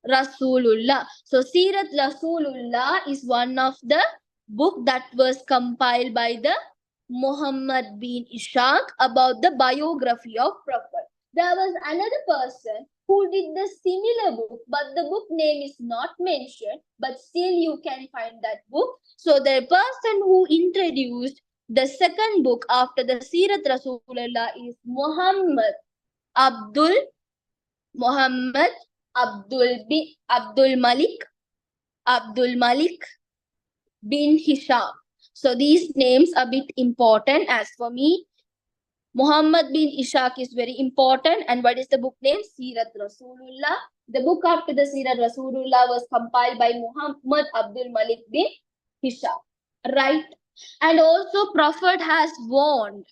B: Rasulullah. So Seerat Rasulullah is one of the book that was compiled by the Muhammad bin Ishaq about the biography of Prophet. There was another person who did the similar book, but the book name is not mentioned, but still you can find that book. So the person who introduced the second book after the Seerat Rasulullah is Abdul Malik bin Hisham. So these names are a bit important. As for me, Muhammad bin Ishaq is very important. And what is the book name? Seerat Rasulullah. The book after the Seerat Rasulullah was compiled by Muhammad Abdul Malik bin Hisham. Right? And also Prophet has warned.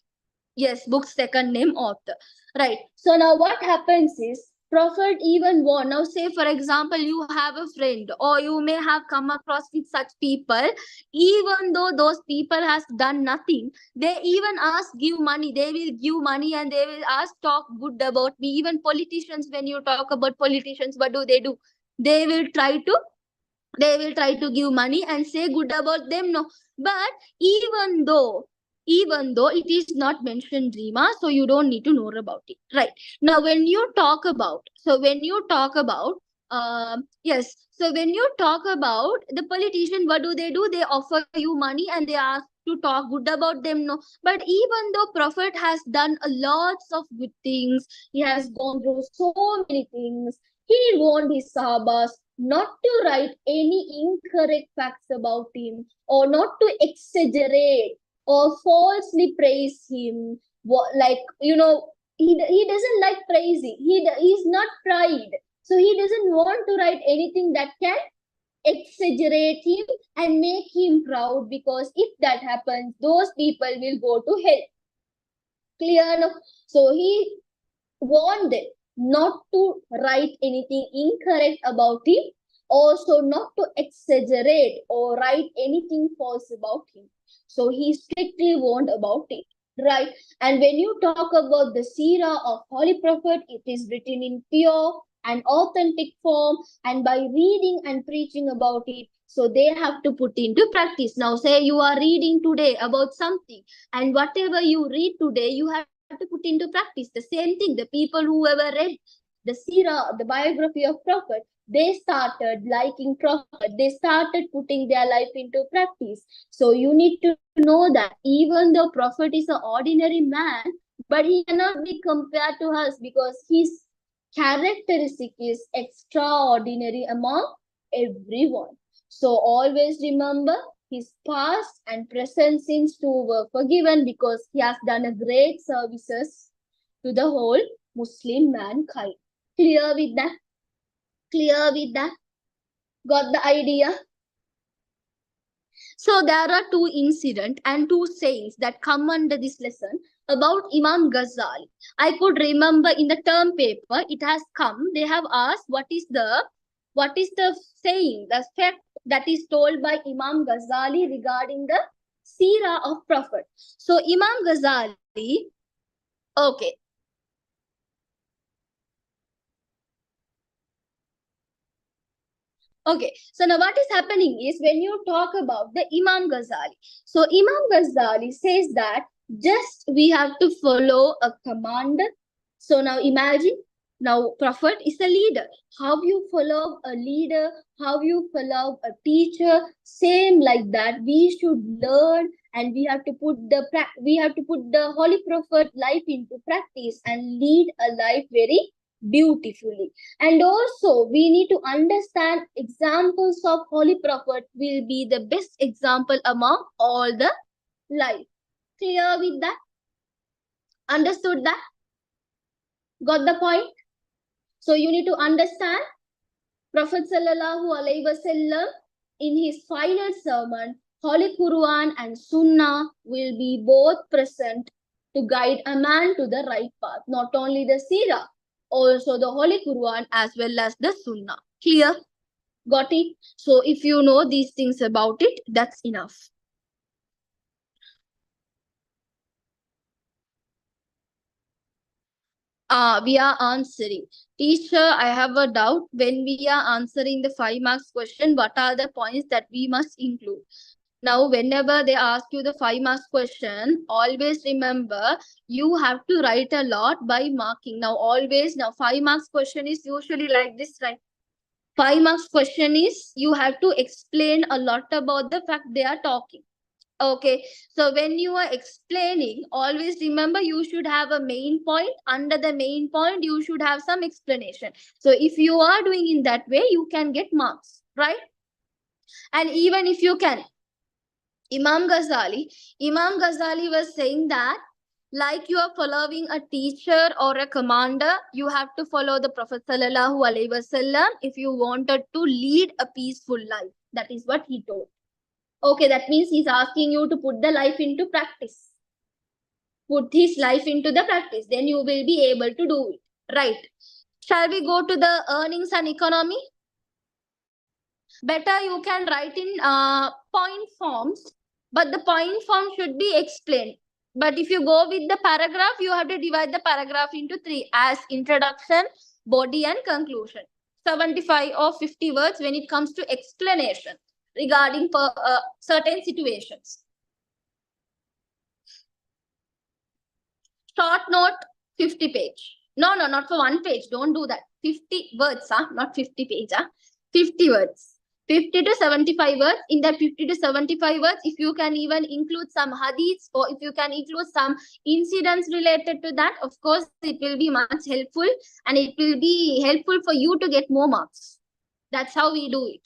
B: Yes, book's second name author. Right. So now what happens is, Prophet even warned. Now say for example, you have a friend or you may have come across with such people, even though those people has done nothing, they even ask, give money. They will give money and they will ask, talk good about me. Even politicians, when you talk about politicians, what do? They will try to give money and say good about them. No, but even though it is not mentioned, Rima, so you don't need to know about it. Right. Now when you talk about yes, so when you talk about the politician, what do? They offer you money and they ask to talk good about them, no. But even though Prophet has done a lots of good things, he has gone through so many things, he warned his Sahabas not to write any incorrect facts about him, or not to exaggerate or falsely praise him. Like, he doesn't like praising. He's not pride. So he doesn't want to write anything that can exaggerate him and make him proud, because if that happens, those people will go to hell. Clear? No? So he warned them not to write anything incorrect about him, also not to exaggerate or write anything false about him. So he strictly warned about it, right? And when you talk about the Seerah of Holy Prophet, it is written in pure and authentic form, and by reading and preaching about it, so they have to put into practice. Now, say you are reading today about something, and whatever you read today, you have to put into practice. The same thing, the people who ever read the Seerah, the biography of Prophet, they started liking Prophet. They started putting their life into practice. So you need to know that even though Prophet is an ordinary man, but he cannot be compared to us, because his characteristic is extraordinary among everyone. So always remember, his past and present sins too were forgiven, because he has done a great services to the whole Muslim mankind. Clear with that? Clear with that? Got the idea? So there are two incidents and two sayings that come under this lesson about Imam Ghazali. I could remember in the term paper, it has come. They have asked what is the saying, the fact that is told by Imam Ghazali regarding the Seerah of Prophet. So Imam Ghazali, okay. Okay, so now what is happening is, when you talk about the Imam Ghazali, so Imam Ghazali says that just we have to follow a command. So now imagine, now Prophet is a leader. How you follow a leader, how you follow a teacher, same like that. We should learn, and we have to put the Holy Prophet life into practice and lead a life very beautifully. And also we need to understand examples of Holy Prophet will be the best example among all the life. Clear with that? Understood that? Got the point? So you need to understand Prophet Sallallahu Alaihi Wasallam in his final sermon, Holy Quran and Sunnah will be both present to guide a man to the right path. Not only the Seerah, also the Holy Quran as well as the Sunnah. Clear? Got it? So if you know these things about it, that's enough. We are answering. Teacher, I have a doubt. When we are answering the 5 marks question, what are the points that we must include? Now, whenever they ask you the 5 marks question, always remember you have to write a lot by marking. Now, 5 marks question is usually like this, right? 5 marks question is you have to explain a lot about the fact they are talking. Okay, so when you are explaining, always remember you should have a main point. Under the main point, you should have some explanation. So if you are doing in that way, you can get marks, right? And even if you can, Imam Ghazali was saying that, like you are following a teacher or a commander, you have to follow the Prophet Sallallahu Alaihi Wasallam if you wanted to lead a peaceful life. That is what he told. Okay, that means he's asking you to put the life into practice. Put his life into the practice. Then you will be able to do it. Right. Shall we go to the earnings and economy? Better you can write in point forms, but the point form should be explained. But if you go with the paragraph, you have to divide the paragraph into 3 as introduction, body and conclusion. 75 or 50 words when it comes to explanation regarding certain situations. Short note, 50 page. No, not for 1 page. Don't do that. 50 words, not 50 page. 50 words. 50 to 75 words. In that 50 to 75 words, if you can even include some hadiths or if you can include some incidents related to that, of course, it will be much helpful and it will be helpful for you to get more marks. That's how we do it.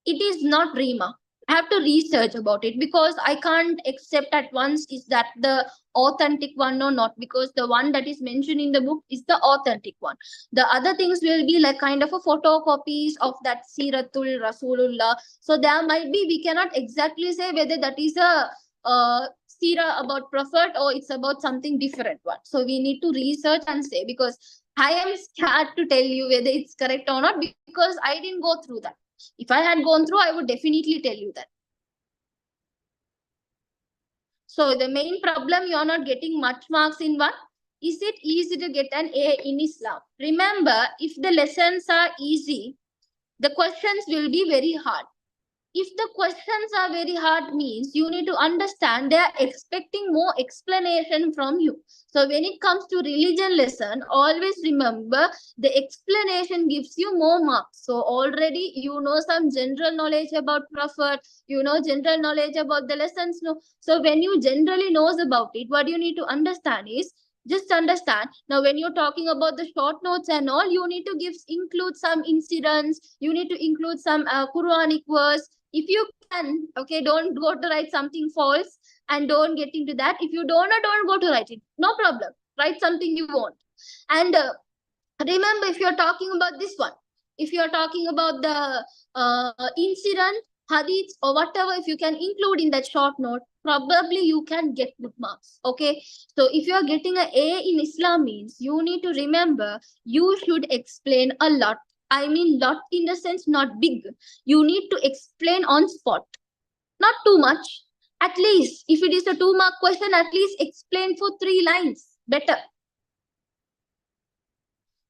B: It is not Rima. I have to research about it because I can't accept at once is that the authentic one or not, because the one that is mentioned in the book is the authentic one. The other things will be like kind of a photocopies of that Siratul Rasulullah. So there might be, we cannot exactly say whether that is a Seerah about Prophet or it's about something different one. So we need to research and say, because I am scared to tell you whether it's correct or not because I didn't go through that. If I had gone through, I would definitely tell you that. So the main problem, you are not getting much marks in one. Is it easy to get an A in Islam? Remember, if the lessons are easy, the questions will be very hard. If the questions are very hard means you need to understand they are expecting more explanation from you. So when it comes to religion lesson, always remember the explanation gives you more marks. So already you know some general knowledge about Prophet, you know general knowledge about the lessons. No, so when you generally knows about it, what you need to understand is just understand. Now when you're talking about the short notes and all, you need to include some incidents, you need to include some Quranic verse. If you can, okay, don't go to write something false and don't get into that. If you don't know, don't go to write it, no problem. Write something you want. And remember, if you're talking about this one, if you're talking about the incident, hadiths or whatever, if you can include in that short note, probably you can get good marks. Okay, so if you're getting an A in Islam means you need to remember you should explain a lot. I mean lot in the sense not big. You need to explain on spot, not too much. At least if it is a 2-mark question, at least explain for 3 lines, better.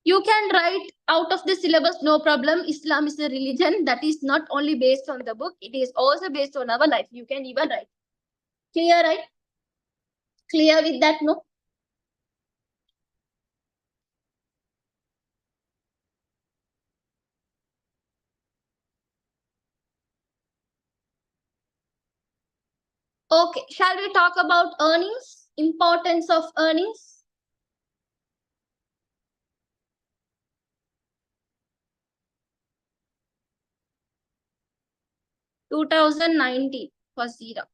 B: You can write out of the syllabus, no problem. Islam is a religion that is not only based on the book, it is also based on our life. You can even write. Clear, right? Clear with that, no? Okay, shall we talk about earnings? Importance of earnings? (2019) for Seerah.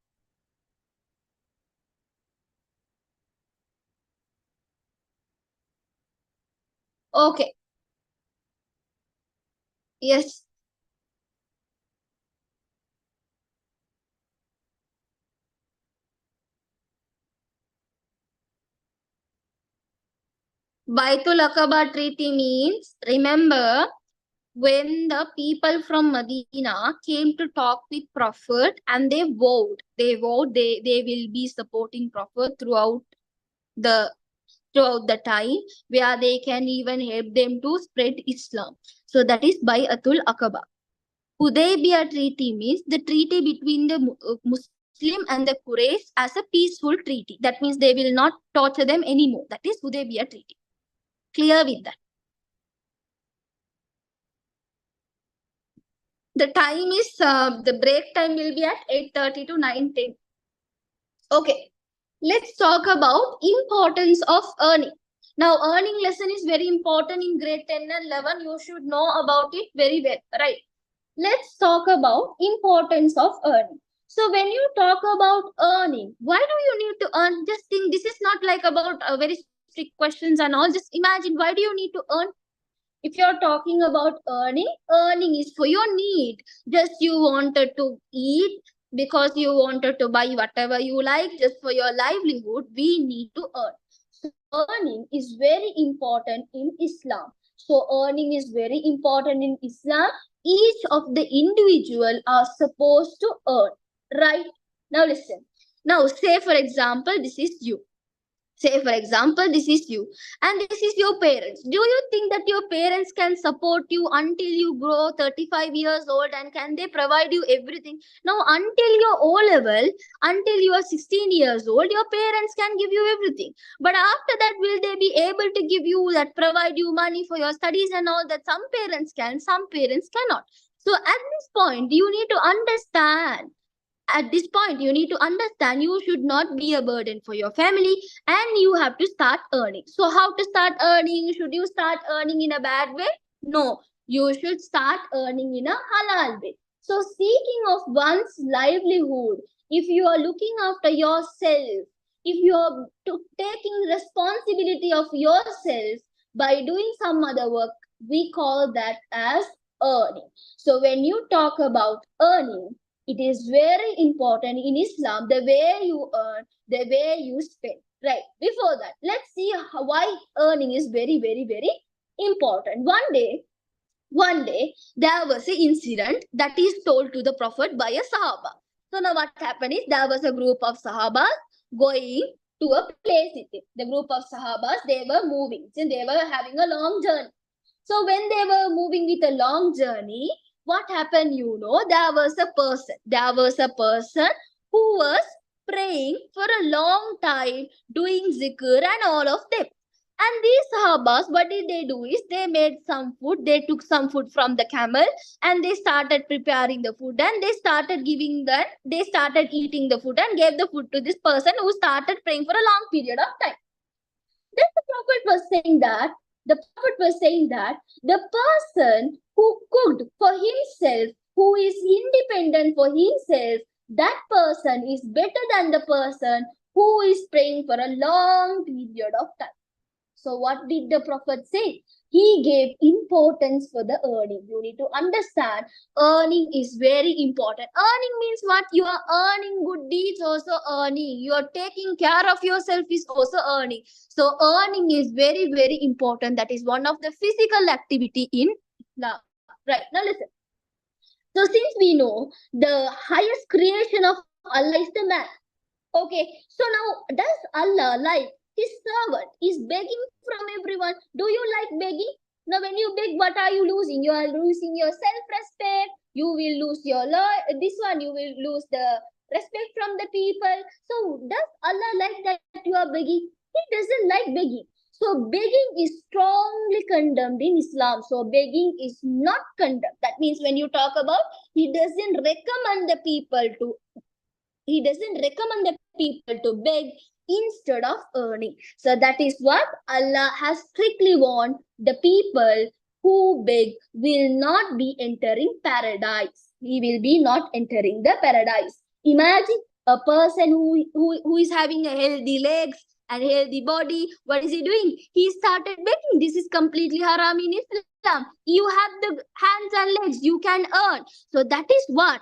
B: Okay. Yes. Baitul Aqaba Treaty means, remember, when the people from Medina came to talk with Prophet and they vowed they will be supporting Prophet the throughout the time, where they can even help them to spread Islam. So that is Bai'atul Aqaba. Hudaybiyah treaty means the treaty between the Muslim and the Quraysh as a peaceful treaty. That means they will not torture them anymore. That is Hudaybiyah treaty. Clear with that? The time is, the break time will be at 8:30 to 9:10. Okay, let's talk about importance of earning. Now, earning lesson is very important in grade 10 and 11. You should know about it very well, right? Let's talk about importance of earning. So when you talk about earning, why do you need to earn? Just think, this is not like about very strict questions and all. Just imagine, why do you need to earn? If you're talking about earning, earning is for your need. Just you wanted to eat because you wanted to buy whatever you like, just for your livelihood, we need to earn. So earning is very important in Islam. So earning is very important in Islam. Each of the individual are supposed to earn, right? Now listen. Now say for example, this is you. Say, for example, this is you and this is your parents. Do you think that your parents can support you until you grow 35 years old, and can they provide you everything? Now, until your O level, until you are 16 years old, your parents can give you everything. But after that, will they be able to give you that, provide you money for your studies and all that? Some parents can, some parents cannot. So at this point, you need to understand, you should not be a burden for your family, and you have to start earning. So how to start earning? Should you start earning in a bad way? No, you should start earning in a halal way. So seeking of one's livelihood, if you are looking after yourself, if you are taking responsibility of yourself by doing some other work, we call that as earning. So when you talk about earning, it is very important in Islam, the way you earn, the way you spend. Right. Before that, let's see why earning is very, very, very important. One day, there was an incident that is told to the Prophet by a Sahaba. So now what happened is, there was a group of Sahabas going to a place. The group of Sahabas, they were moving. So they were having a long journey. So when they were moving with a long journey, what happened, there was a person who was praying for a long time, doing zikr and all of them. And these Sahabas, what did they do is, they made some food, they took some food from the camel, and they started preparing the food, and they started eating the food and gave the food to this person who started praying for a long period of time. Then the Prophet was saying that the person who cooked for himself, who is independent for himself, that person is better than the person who is praying for a long period of time. So what did the Prophet say? He gave importance for the earning. You need to understand, earning is very important. Earning means what? You are earning good deeds, also earning. You are taking care of yourself is also earning. So earning is very, very important. That is one of the physical activity in Islam. Right, now listen. So since we know the highest creation of Allah is the man. Okay, so now does Allah like his servant is begging from everyone? Do you like begging? Now when you beg, what are you losing? You are losing your self-respect. You will lose your you will lose the respect from the people. So does Allah like that you are begging? He doesn't like begging. So begging is strongly condemned in Islam. So begging is not condemned. That means when you talk about, he doesn't recommend the people to beg instead of earning. So that is what Allah has strictly warned. The people who beg will not be entering paradise. He will be not entering the paradise. Imagine a person who is having a healthy legs and healthy body. What is he doing? He started begging. This is completely haram in Islam. You have the hands and legs, you can earn. So that is what.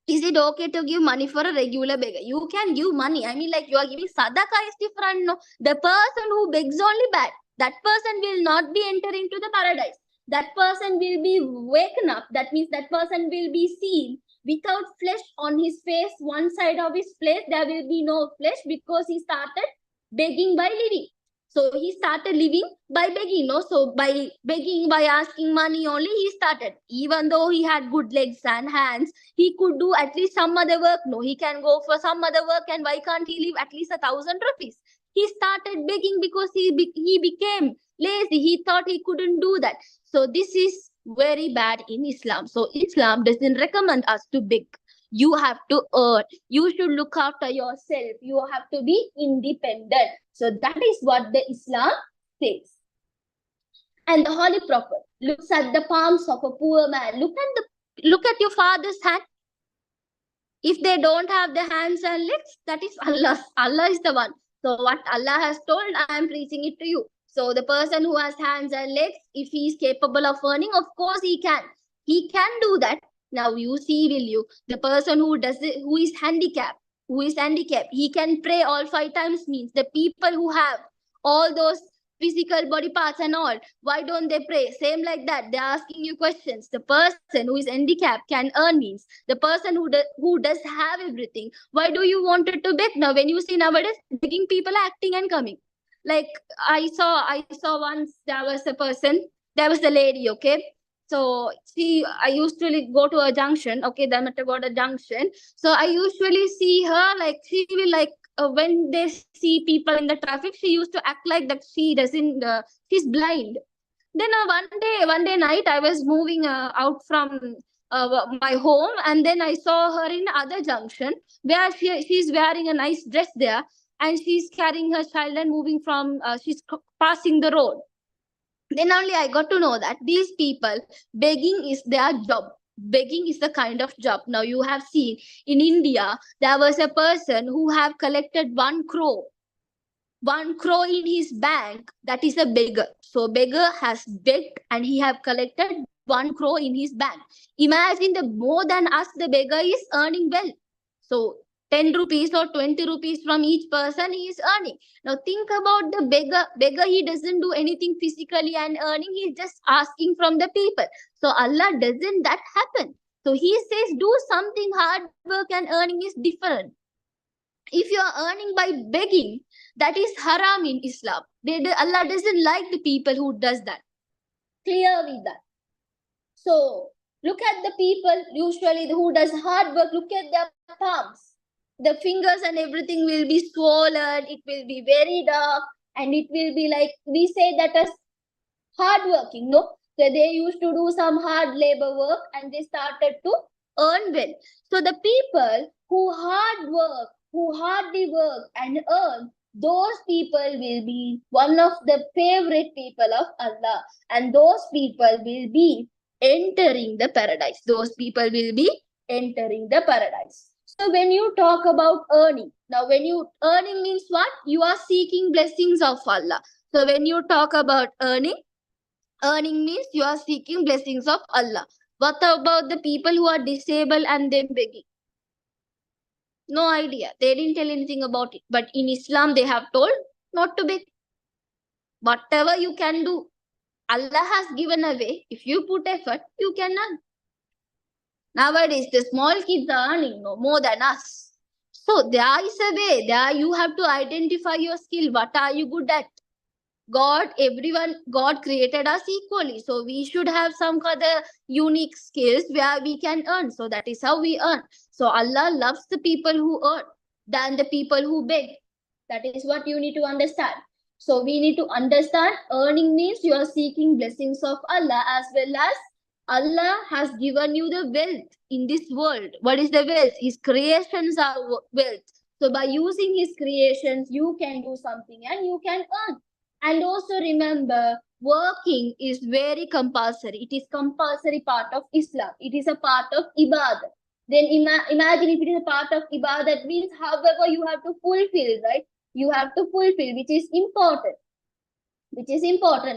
B: Is it okay to give money for a regular beggar? You can give money. I mean, like, you are giving sadaqah is different. No, the person who begs only bad. That person will not be entering to the paradise. That person will be waken up. That means that person will be seen without flesh on his face. One side of his face, there will be no flesh, because he started begging by living. So he started living by begging, no? So by begging, by asking money only, he started. Even though he had good legs and hands, he could do at least some other work. No, he can go for some other work, and why can't he live at least 1,000 rupees? He started begging because he became lazy. He thought he couldn't do that. So this is very bad in Islam. So Islam doesn't recommend us to beg. You have to earn. You should look after yourself. You have to be independent. So that is what the Islam says. And the Holy Prophet looks at the palms of a poor man. Look at your father's hand. If they don't have the hands and legs, that is Allah. Allah is the one. So what Allah has told, I am preaching it to you. So the person who has hands and legs, if he is capable of earning, of course he can. He can do that. Now you see, will you? The person who does it, who is handicapped, he can pray all 5 times, means the people who have all those physical body parts and all. Why don't they pray? Same like that. They're asking you questions. The person who is handicapped can earn means. The person who does have everything. Why do you want it to beg? Now, when you see nowadays, begging people are acting and coming. Like I saw once there was a person, there was a lady, okay. So I usually go to a junction, okay, the Metagoda junction. So I usually see her like she will like when they see people in the traffic, she used to act like that she doesn't, she's blind. Then one day night, I was moving out from my home, and then I saw her in other junction where she's wearing a nice dress there, and she's carrying her child and moving from, passing the road. Then only I got to know that these people, begging is their job. Begging is the kind of job. Now you have seen in India, there was a person who have collected 1 crore in his bank. That is a beggar. So beggar has begged and he have collected 1 crore in his bank. Imagine, the more than us the beggar is earning well. So 10 rupees or 20 rupees from each person he is earning. Now think about the beggar. He doesn't do anything physically and earning. He's just asking from the people. So Allah doesn't that happen. So he says do something. Hard work and earning is different. If you are earning by begging, that is haram in Islam. Allah doesn't like the people who does that. Clear with that. So look at the people usually who does hard work. Look at their palms. The fingers and everything will be swollen. It will be very dark, and it will be like, we say that as hard working. No, so they used to do some hard labor work and they started to earn well. So the people who hardly work and earn, those people will be one of the favorite people of Allah, and those people will be entering the paradise. Those people will be entering the paradise. So when you talk about earning, now earning means what? You are seeking blessings of Allah. So when you talk about earning means you are seeking blessings of Allah. What about the people who are disabled and then begging? No idea. They didn't tell anything about it. But in Islam, they have told not to beg. Whatever you can do, Allah has given a way. If you put effort, you can earn. Nowadays, the small kids are earning more than us. So there is a way. There you have to identify your skill. What are you good at? God created us equally. So we should have some other unique skills where we can earn. So that is how we earn. So Allah loves the people who earn than the people who beg. That is what you need to understand. So we need to understand earning means you are seeking blessings of Allah, as well as Allah has given you the wealth in this world. What is the wealth? His creations are wealth. So by using his creations, you can do something and you can earn. And also remember, working is very compulsory. It is compulsory part of Islam. It is a part of ibadah. Then imagine if it is a part of ibadah, that means however you have to fulfill, right? You have to fulfill, which is important.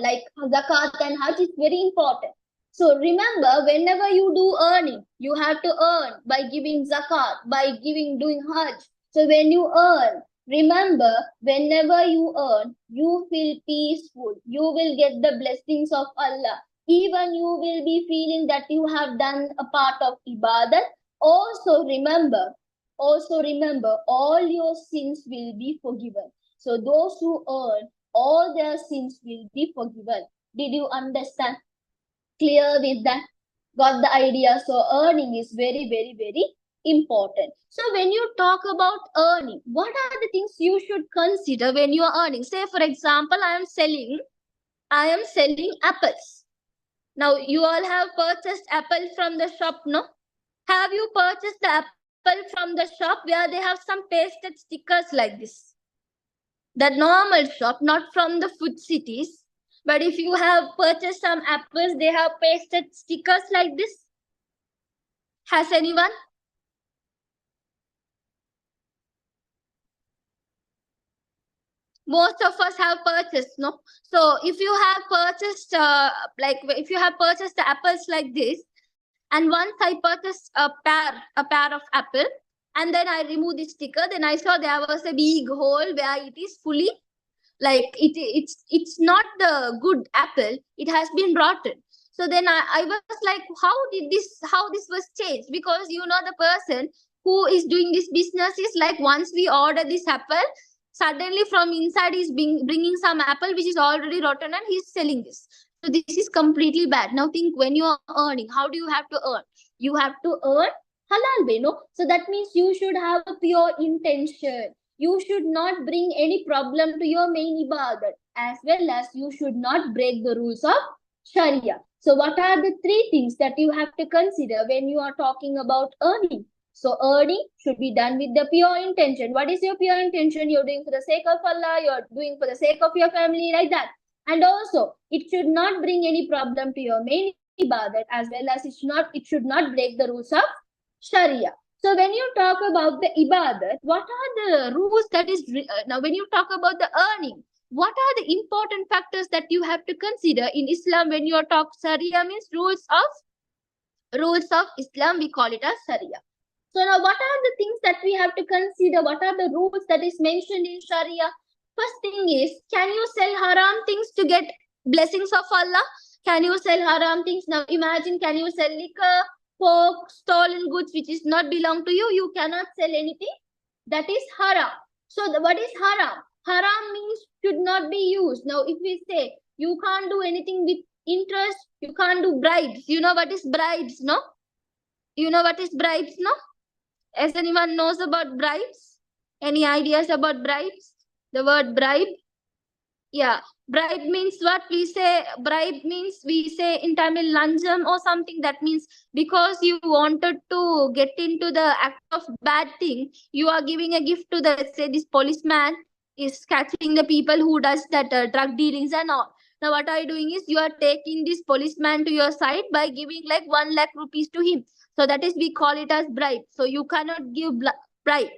B: Like zakat and hajj is very important. So remember, whenever you do earning, you have to earn by giving zakat, by doing hajj. So when you earn, remember, whenever you earn, you feel peaceful. You will get the blessings of Allah. Even you will be feeling that you have done a part of ibadah. Also remember, all your sins will be forgiven. So those who earn, all their sins will be forgiven. Did you understand? Clear with that? Got the idea? So earning is very, very, very important. So when you talk about earning, what are the things you should consider when you are earning? Say for example, I am selling apples. Now you all have purchased apple from the shop, no? Have you purchased the apple from the shop where they have some pasted stickers like this? The normal shop, not from the food cities. But if you have purchased some apples, they have pasted stickers like this. Has anyone? Most of us have purchased, no? So if you have purchased, if you have purchased the apples like this, and once I purchased a pair of apple, and then I remove the sticker, then I saw there was a big hole where it is fully Like it's not the good apple, it has been rotten. So then I was like, how this was changed? Because the person who is doing this business is like, once we order this apple, suddenly from inside he's bringing some apple which is already rotten and he's selling this. So this is completely bad. Now think, when you are earning, how do you have to earn? You have to earn halal way, no? So that means you should have a pure intention. You should not bring any problem to your main ibadat, as well as you should not break the rules of Sharia. So what are the three things that you have to consider when you are talking about earning? So earning should be done with the pure intention. What is your pure intention? You're doing for the sake of Allah, you're doing for the sake of your family, like that. And also, it should not bring any problem to your main ibadat, as well as it should not break the rules of Sharia. So when you talk about the ibadat, what are the rules that is now when you talk about the earning, what are the important factors that you have to consider in Islam when you are talk Sharia means rules of Islam, we call it as Sharia. So now what are the things that we have to consider? What are the rules that is mentioned in Sharia? First thing is, can you sell haram things to get blessings of Allah? Can you sell haram things? Now imagine, can you sell liquor, pork, stolen goods which is not belong to you? You cannot sell anything. That is haram. So what is haram? Haram means should not be used. Now if we say you can't do anything with interest, you can't do bribes. You know what is bribes, no? You know what is bribes, no? As anyone knows about bribes? Any ideas about bribes? The word bribe? Yeah, bribe means what we say. Bribe means, we say in Tamil, lanjam or something. That means because you wanted to get into the act of bad thing, you are giving a gift to the, let's say this policeman is catching the people who does that drug dealings and all. Now what are you doing is, you are taking this policeman to your side by giving like 1 lakh rupees to him. So that is, we call it as bribe. So you cannot give bribe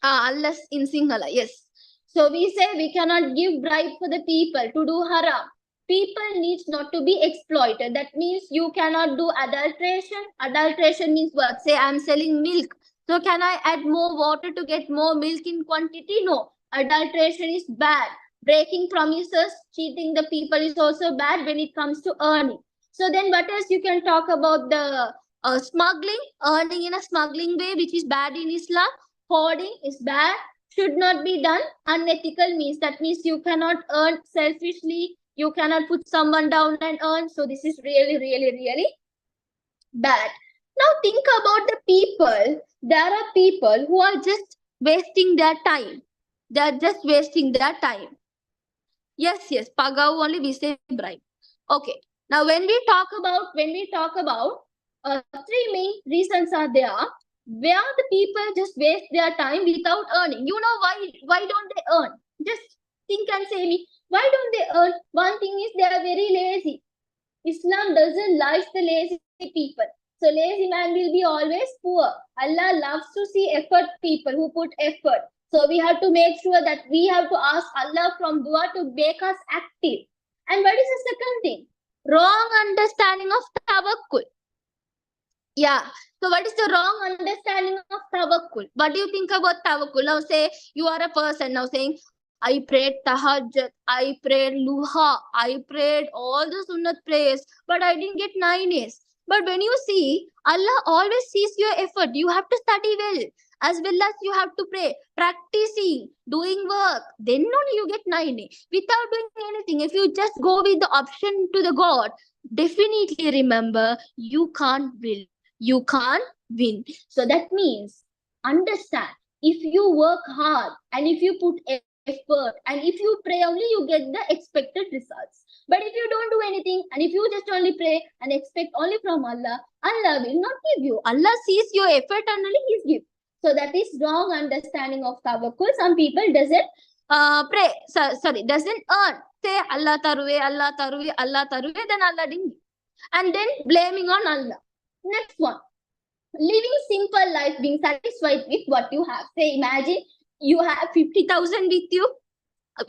B: unless in Sinhala. Yes. So we say we cannot give bribe for the people to do haram. People needs not to be exploited. That means you cannot do adulteration. Adulteration means what? Say I'm selling milk. So can I add more water to get more milk in quantity? No. Adulteration is bad. Breaking promises, cheating the people is also bad when it comes to earning. So then what else you can talk about? The smuggling, earning in a smuggling way, which is bad in Islam. Hoarding is bad, should not be done. Unethical means, that means you cannot earn selfishly, you cannot put someone down and earn. So this is really, really, really bad. Now think about the people. There are people who are just wasting their time. They are just wasting their time. Yes, pagau only we say bribe. Okay. Now when we talk about three main reasons are there where the people just waste their time without earning. You know why don't they earn? Just think and say me, why don't they earn? One thing is, they are very lazy. Islam doesn't like the lazy people. So lazy man will be always poor. Allah loves to see effort people who put effort. So we have to make sure that we have to ask Allah from dua to make us active. And what is the second thing? Wrong understanding of tawakkul. Yeah. So what is the wrong understanding of tawakkul? What do you think about tawakkul? Now say you are a person now saying, I prayed tahajjud, I prayed luha, I prayed all the sunnat prayers, but I didn't get 9 A's. But when you see, Allah always sees your effort. You have to study well as you have to pray, practicing, doing work. Then only you get 9 A. Without doing anything, if you just go with the option to the God, definitely remember, you can't win. You can't win. So that means, understand, if you work hard and if you put effort and if you pray only, you get the expected results. But if you don't do anything and if you just only pray and expect only from Allah, Allah will not give you. Allah sees your effort and only He gives. So that is wrong understanding of tawakkul. Some people doesn't pray. Doesn't earn. Say Allah taruve, Allah taruve, Allah taruve, then Allah didn't give. And then blaming on Allah. Next one, living simple life, being satisfied with what you have. Say, imagine you have 50,000 with you.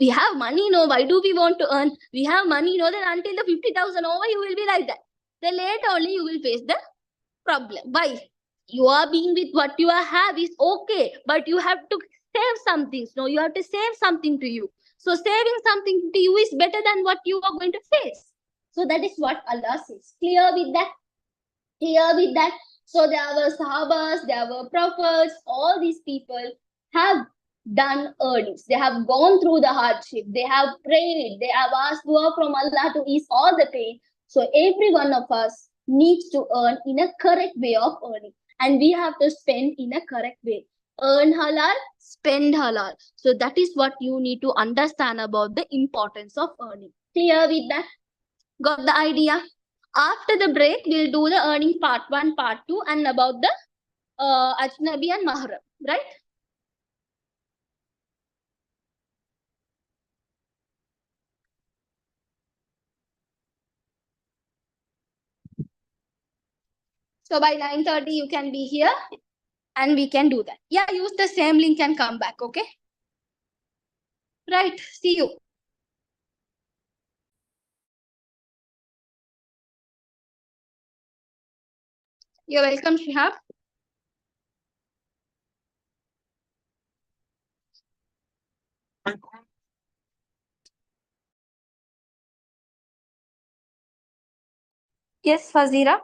B: We have money, no? Why do we want to earn? We have money, no? Then until the 50,000 over, you will be like that. Then later only you will face the problem. Why? You are being with what you have is okay, but you have to save some things. No, you have to save something to you. So saving something to you is better than what you are going to face. So that is what Allah says. Clear with that? Clear with that? So there were Sahabas, there were prophets, all these people have done earnings. They have gone through the hardship. They have prayed. They have asked dua from Allah to ease all the pain. So every one of us needs to earn in a correct way of earning. And we have to spend in a correct way. Earn halal, spend halal. So that is what you need to understand about the importance of earning. Clear with that? Got the idea? After the break, we'll do the earning part 1, part 2, and about the Ajnabi and Mahram, right? So by 9:30, you can be here and we can do that. Yeah, use the same link and come back, okay? Right, see you. You're welcome, Shihab. Yes, Fazira.